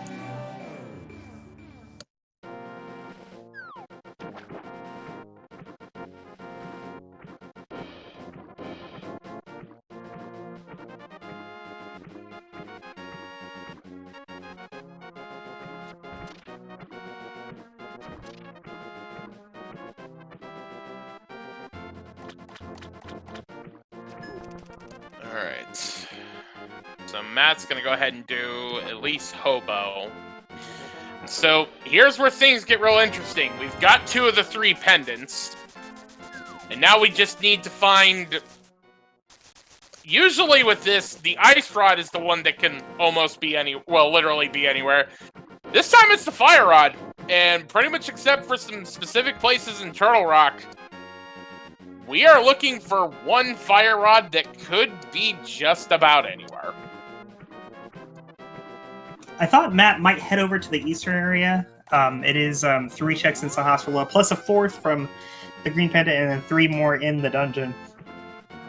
Alright. So Matt's gonna go ahead and do at least Hobo. So here's where things get real interesting. We've got 2 of the 3 pendants. And now we just need to find... Usually with this, the Ice Rod is the one that can almost be literally be anywhere. This time it's the Fire Rod. And pretty much except for some specific places in Turtle Rock, we are looking for one Fire Rod that could be just about anywhere. I thought Matt might head over to the eastern area. It is 3 checks in Sahasrahla, plus a 4th from the Green Panda, and then 3 more in the dungeon.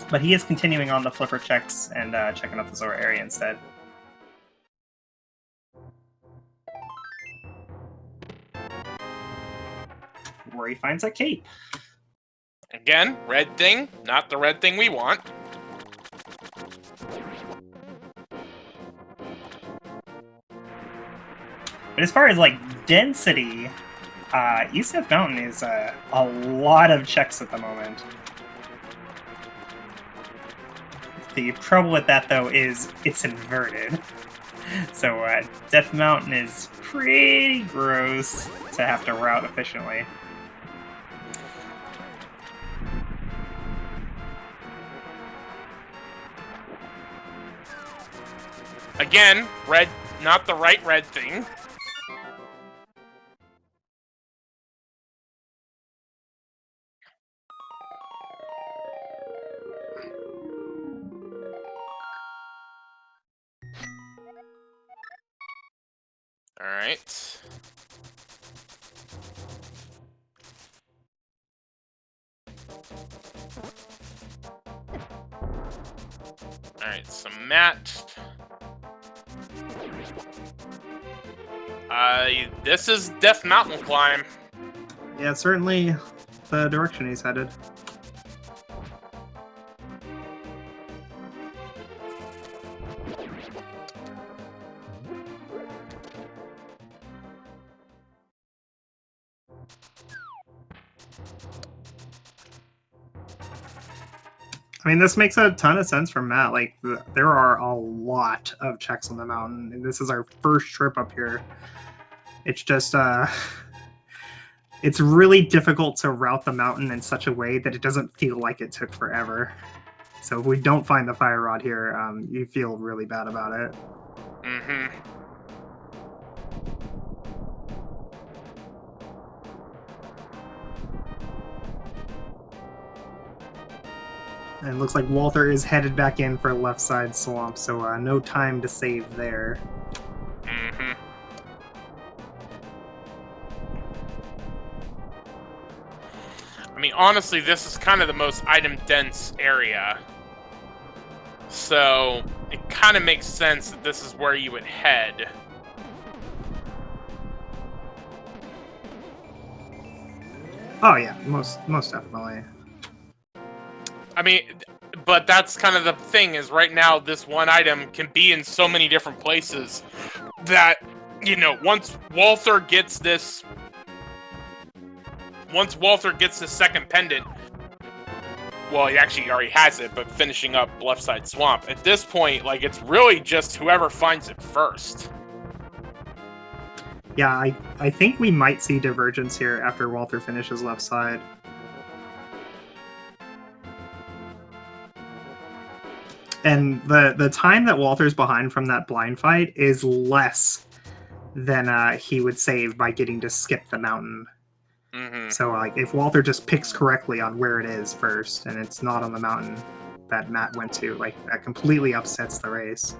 But he is continuing on the flipper checks and checking out the Zora area instead. Where he finds a cape. Again, red thing, not the red thing we want. But as far as like density, East Death Mountain is a lot of checks at the moment. The trouble with that though is it's inverted. So Death Mountain is pretty gross to have to route efficiently. Again, red, not the right red thing. All right. All right, so Matt. This is Death Mountain climb. Yeah, certainly the direction he's headed. I mean, this makes a ton of sense for Matt. Like, there are a lot of checks on the mountain, and this is our first trip up here. It's just, it's really difficult to route the mountain in such a way that it doesn't feel like it took forever. So if we don't find the fire rod here, you feel really bad about it. Mm-hmm. And it looks like Walther is headed back in for left side swamp, so no time to save there. Mm-hmm. I mean, honestly, this is kind of the most item-dense area. So, it kind of makes sense that this is where you would head. Oh yeah, most definitely. I mean, but that's kind of the thing, is right now this one item can be in so many different places that, you know, once Walther gets this second pendant, well, he actually already has it, but finishing up left side swamp, at this point, like, it's really just whoever finds it first. Yeah, I think we might see divergence here after Walther finishes left side. And the time that Walther's behind from that blind fight is less than he would save by getting to skip the mountain. Mm-hmm. So, like, if Walther just picks correctly on where it is first, and it's not on the mountain that Matt went to, like, that completely upsets the race.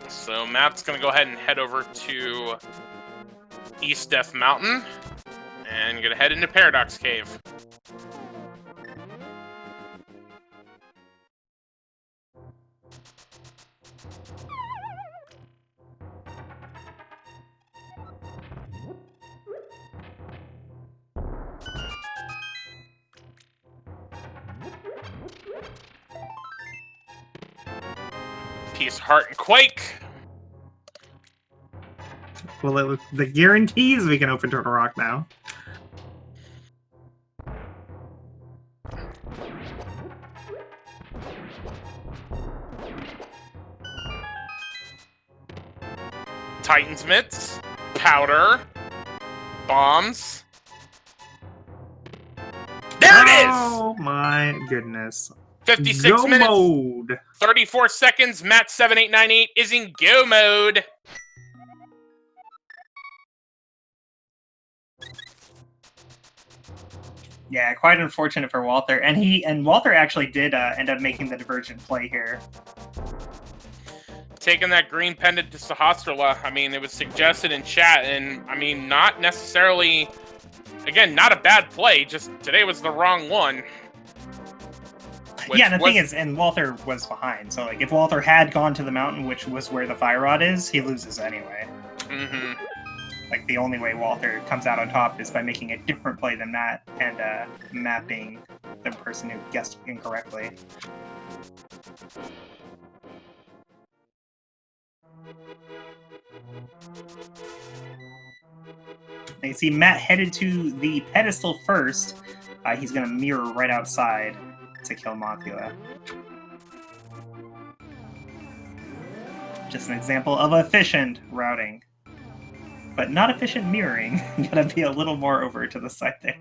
So Matt's going to go ahead and head over to East Death Mountain, and going to head into Paradox Cave. Peace, Heart, and Quake. Well, the guarantees we can open Turtle Rock now. Titan's Mitts, Powder, Bombs. There it is! Oh my goodness. 56 Go minutes, mode! 34 seconds, Matt7898 is in go mode. Yeah, quite unfortunate for Walther. And Walther actually did end up making the divergent play here. Taking that green pendant to Sahasrara, I mean, it was suggested in chat, and I mean, not necessarily, again, not a bad play, just today was the wrong one. Yeah, the thing is, and Walther was behind, so like if Walther had gone to the mountain, which was where the fire rod is, he loses anyway. Mm-hmm. Like, the only way Walther comes out on top is by making a different play than Matt, and Matt being the person who guessed incorrectly. And you see Matt headed to the pedestal first. He's going to mirror right outside to kill Mothula. Just an example of efficient routing. But not efficient mirroring. Gotta be a little more over to the side there.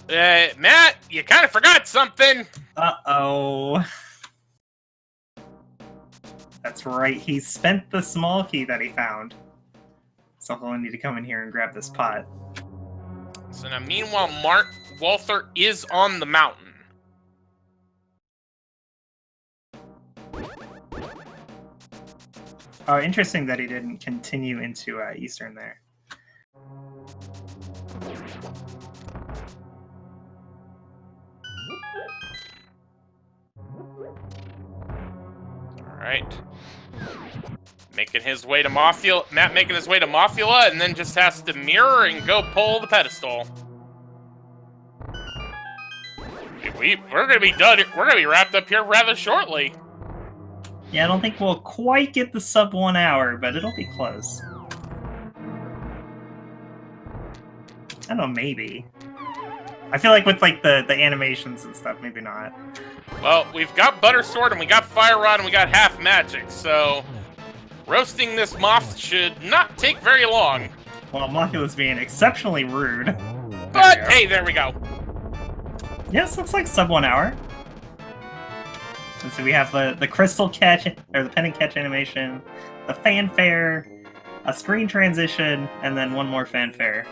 Alright. Matt, you kind of forgot something. Uh-oh. That's right, he spent the small key that he found. So he'll need to come in here and grab this pot. So now, meanwhile, Walther is on the mountain. Oh, interesting that he didn't continue into Eastern there. Right. Making his way to Mothula. Matt making his way to Mothula, and then just has to mirror and go pull the pedestal. We're gonna be done. We're gonna be wrapped up here rather shortly. Yeah, I don't think we'll quite get the sub 1 hour, but it'll be close. I don't know, maybe. I feel like with like the animations and stuff, maybe not. Well, we've got Butter Sword and we got Fire Rod and we got Half Magic, so roasting this moth should not take very long. Well, Mothula's being exceptionally rude. But hey, there we go. Yes, looks like sub 1 hour. And so we have the crystal catch, or the pendant catch animation, the fanfare, a screen transition, and then one more fanfare.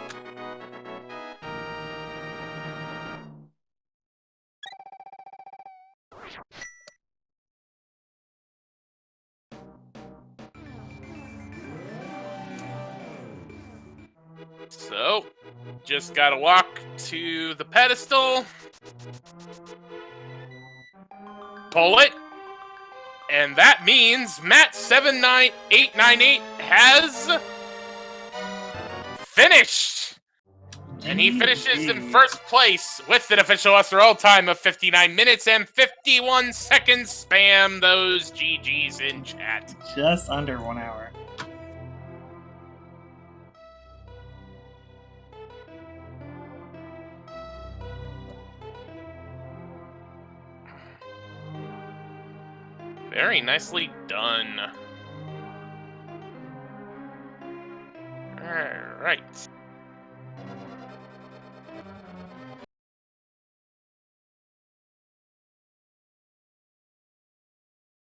So, just gotta walk to the pedestal, pull it, and that means matt7898 has finished! And he finishes in first place with an official SRL time of 59 minutes and 51 seconds. Spam those GGs in chat. Just under 1 hour. Very nicely done. Alright.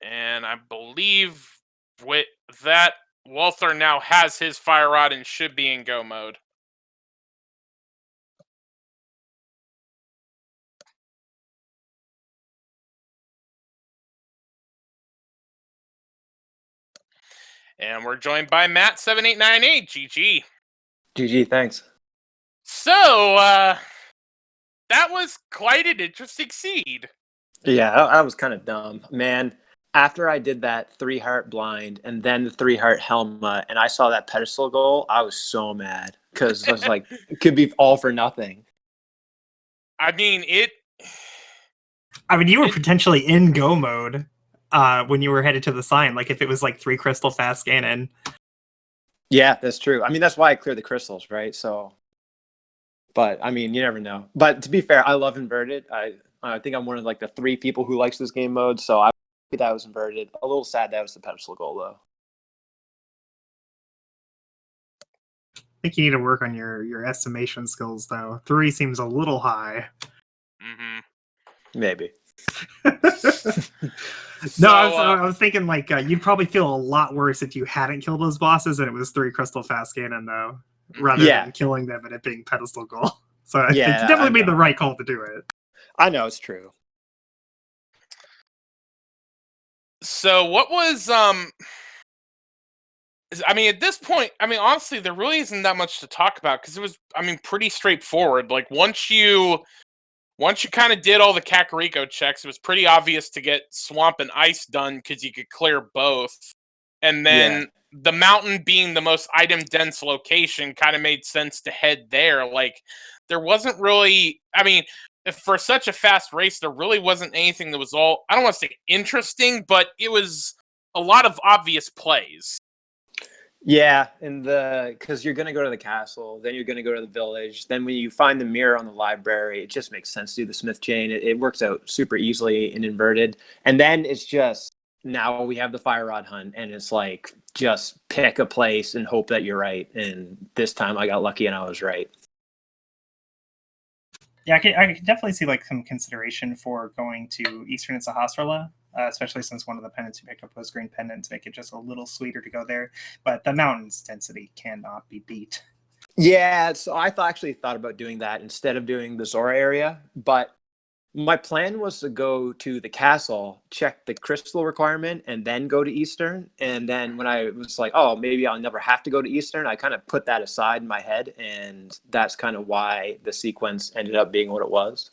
And I believe with that, Walther now has his Fire Rod and should be in go mode. And we're joined by Matt7898. GG. GG, thanks. So, that was quite an interesting seed. Yeah, I was kind of dumb. Man, after I did that 3-heart blind and then the 3-heart helmet and I saw that pedestal goal, I was so mad because I was like, it could be all for nothing. I mean, you were potentially in go mode when you were headed to the sign, like if it was like 3 crystal fast scanning. Yeah, that's true. I mean, that's why I cleared the crystals, right? So, but I mean, you never know. But to be fair, I love inverted. I think I'm one of like the 3 people who likes this game mode. So I that was inverted. A little sad that was the pedestal goal though. I think you need to work on your estimation skills though. 3 seems a little high. Mm-hmm. Maybe. No, I was thinking like you'd probably feel a lot worse if you hadn't killed those bosses and it was 3 crystal fast cannon though, rather than killing them and it being pedestal goal. So I think you definitely made the right call to do it. I know it's true. So what was I mean, at this point, I mean, honestly, there really isn't that much to talk about because it was, I mean, pretty straightforward. Like once you kind of did all the Kakariko checks, it was pretty obvious to get Swamp and Ice done because you could clear both. And then the mountain being the most item-dense location kind of made sense to head there. Like, there wasn't really... I mean, for such a fast race, there really wasn't anything that was all... I don't want to say interesting, but it was a lot of obvious plays. Yeah, and because you're going to go to the castle, then you're going to go to the village. Then when you find the mirror on the library, it just makes sense to do the Smith chain. It works out super easily in inverted. And then it's just, now we have the Fire Rod hunt, and it's like, just pick a place and hope that you're right. And this time I got lucky and I was right. Yeah, I can definitely see like some consideration for going to Eastern and Sahasrara. Especially since one of the pendants you picked up was green pendants, make it just a little sweeter to go there. But the mountain's density cannot be beat. Yeah, so I actually thought about doing that instead of doing the Zora area. But my plan was to go to the castle, check the crystal requirement, and then go to Eastern. And then when I was like, oh, maybe I'll never have to go to Eastern, I kind of put that aside in my head. And that's kind of why the sequence ended up being what it was.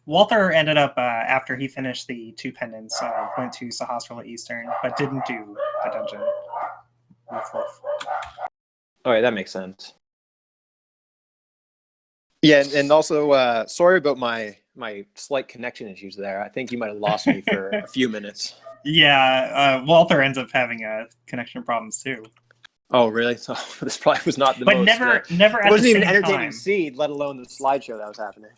Walther ended up after he finished the 2 pendants, went to Sahasrara Eastern, but didn't do the dungeon. Woof, woof. All right, that makes sense. Yeah, and also sorry about my slight connection issues there. I think you might have lost me for a few minutes. Yeah, Walther ends up having connection problems too. Oh, really? So this probably was not the But most. never It at wasn't the even same entertaining time. to see, let alone the slideshow that was happening.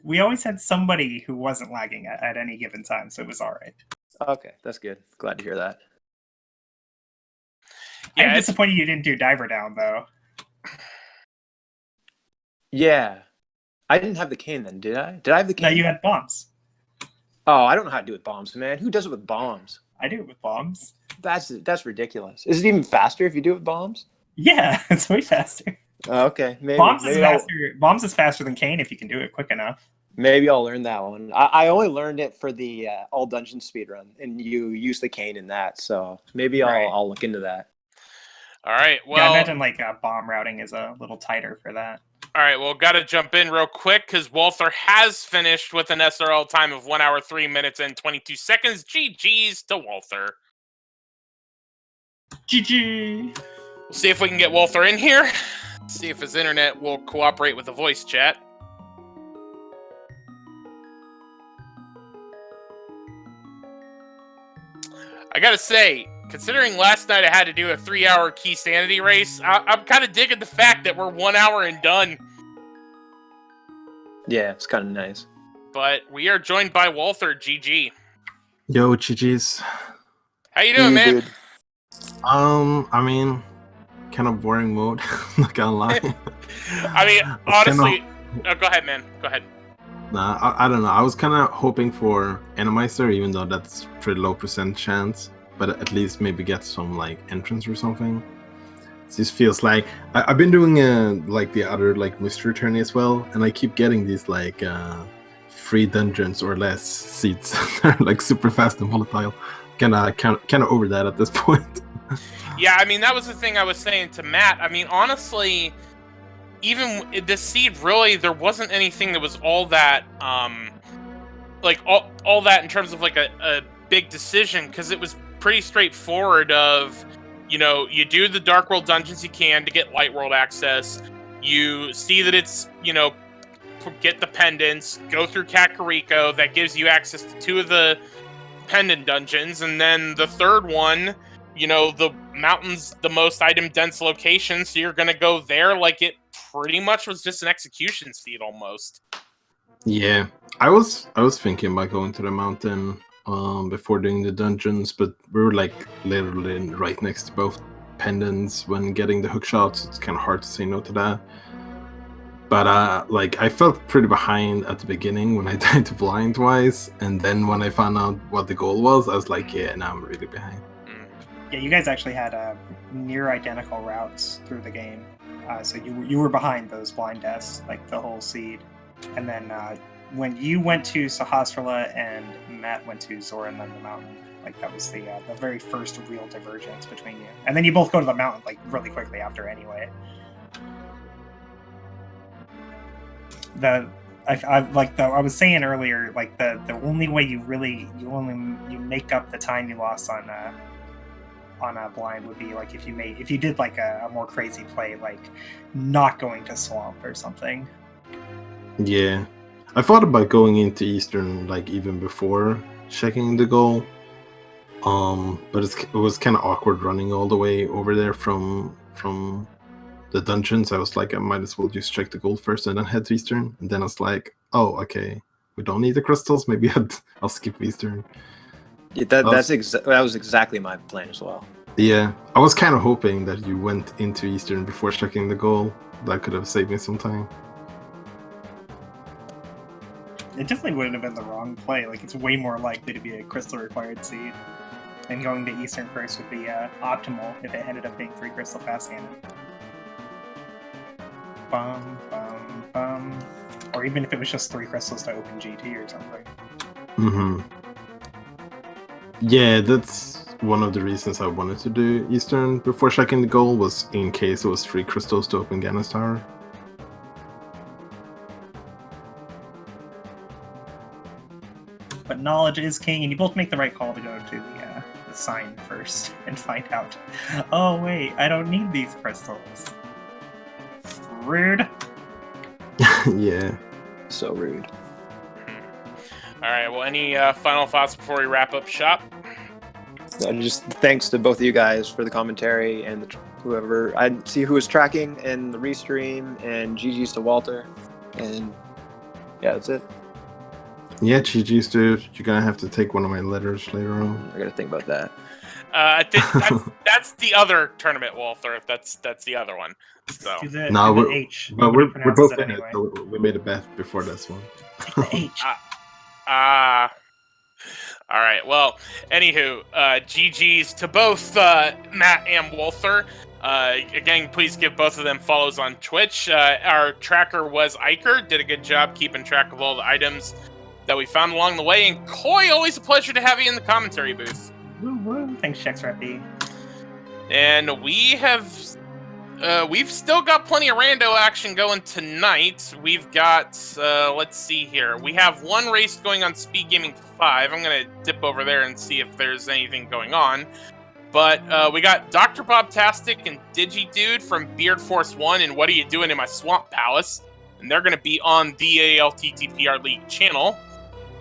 We always had somebody who wasn't lagging at any given time, so it was all right. Okay, that's good. Glad to hear that. Yeah, I'm disappointed you didn't do Diver Down, though. Yeah. I didn't have the cane then, did I? Did I have the cane? No, you had bombs. Oh, I don't know how to do it with bombs, man. Who does it with bombs? I do it with bombs. That's ridiculous. Is it even faster if you do it with bombs? Yeah, it's way faster. Oh, okay. Maybe, Bombs maybe is faster. Bombs is faster than Kane if you can do it quick enough. Maybe I'll learn that one. I only learned it for the all dungeon speedrun, and you use the cane in that. So maybe I'll look into that. All right. Well, yeah, I imagine like bomb routing is a little tighter for that. All right. Well, got to jump in real quick because Walther has finished with an SRL time of 1 hour, 3 minutes, and 22 seconds. GG's to Walther. GG. We'll see if we can get Walther in here. See if his internet will cooperate with the voice chat. I gotta say, considering last night I had to do a 3-hour key sanity race, I'm kind of digging the fact that we're 1 hour and done. Yeah, it's kind of nice. But we are joined by Walther. GG. Yo, GG's. How you doing, man? Dude. I mean, kind of boring mode. Not gonna lie. I mean, honestly, go ahead, man. Go ahead. Nah, I don't know. I was kind of hoping for Randomizer, even though that's pretty low % chance. But at least maybe get some like entrance or something. It just feels like I've been doing like the other like mystery tourney as well, and I keep getting these like free dungeons or less seats. They're like super fast and volatile. Kind of over that at this point. Yeah, I mean, that was the thing I was saying to Matt. I mean, honestly, even this seed, really, there wasn't anything that was all that, like, all that in terms of, like, a big decision, because it was pretty straightforward of, you know, you do the Dark World dungeons you can to get Light World access, you see that it's, you know, get the pendants, go through Kakariko, that gives you access to 2 of the pendant dungeons, and then the third one, you know, the mountain's the most item dense location, so you're gonna go there. Like, it pretty much was just an execution seed almost. Yeah, I was thinking about going to the mountain before doing the dungeons, but we were like literally right next to both pendants when getting the hook shots. It's kind of hard to say no to that. But like I felt pretty behind at the beginning when I died to blind twice, and then when I found out what the goal was, I was like, yeah, now I'm really behind. Yeah, you guys actually had near identical routes through the game, so you were behind those blind deaths like the whole seed, and then when you went to Sahasrara and Matt went to Zoran on the mountain, like that was the very first real divergence between you, and then you both go to the mountain like really quickly after anyway. I was saying earlier, like the only way you make up the time you lost on a blind would be like if you did like a more crazy play, like not going to swamp or something. Yeah, I thought about going into Eastern like even before checking the goal, but it was kind of awkward running all the way over there from the dungeons. I was like, I might as well just check the gold first and then head to Eastern. And then I was like, oh, okay, we don't need the crystals. Maybe I'll skip Eastern. Yeah, that was exactly my plan as well. Yeah, I was kind of hoping that you went into Eastern before checking the goal. That could have saved me some time. It definitely wouldn't have been the wrong play. Like, it's way more likely to be a crystal required seed. And going to Eastern first would be optimal if it ended up being 3 crystal fast handed. Bum, bum, bum. Or even if it was just 3 crystals to open GT or something. Mm-hmm. Yeah, that's one of the reasons I wanted to do Eastern before checking the goal, was in case it was 3 crystals to open Gannis Tower. but knowledge is king, and you both make the right call to go to the sign first and find out. Oh wait, I don't need these crystals. Rude. Yeah. So rude. All right. Well, any final thoughts before we wrap up shop? Just thanks to both of you guys for the commentary and whoever I see who was tracking and the restream, and GG's to Walter. And yeah, that's it. Yeah, GG's dude. You're gonna have to take one of my letters later on. I gotta think about that. That's the other tournament, Walther. That's the other one. So Do the, No, do the we're, H. but Nobody we're pronounces both it in it, anyway. so we made a bet before this one. Take the H. All right. Well, anywho, GG's to both Matt and Walther. Again, please give both of them follows on Twitch. Our tracker was Iker. Did a good job keeping track of all the items that we found along the way. And Koi, always a pleasure to have you in the commentary booth. Woo woo. Thanks, Chexrappy. And we've still got plenty of rando action going tonight. We've got, let's see here. We have one race going on Speed Gaming 5. I'm going to dip over there and see if there's anything going on. But we got Dr. Bobtastic and DigiDude from Beard Force 1 and What Are You Doing in My Swamp Palace? And they're going to be on the ALTTPR League channel.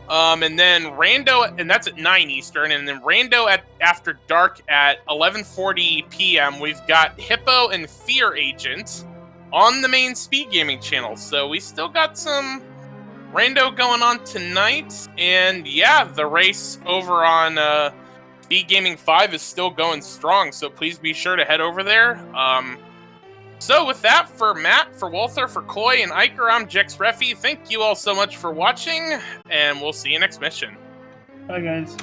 And then Rando, and that's at 9 Eastern, and then Rando after dark at 11:40 p.m. We've got Hippo and Fear Agent on the main Speed Gaming channel. So we still got some Rando going on tonight, and yeah, the race over on Speed Gaming 5 is still going strong. So please be sure to head over there. So with that, for Matt, for Walther, for Koi, and Iker, I'm JexRefi. Thank you all so much for watching, and we'll see you next mission. Bye, guys.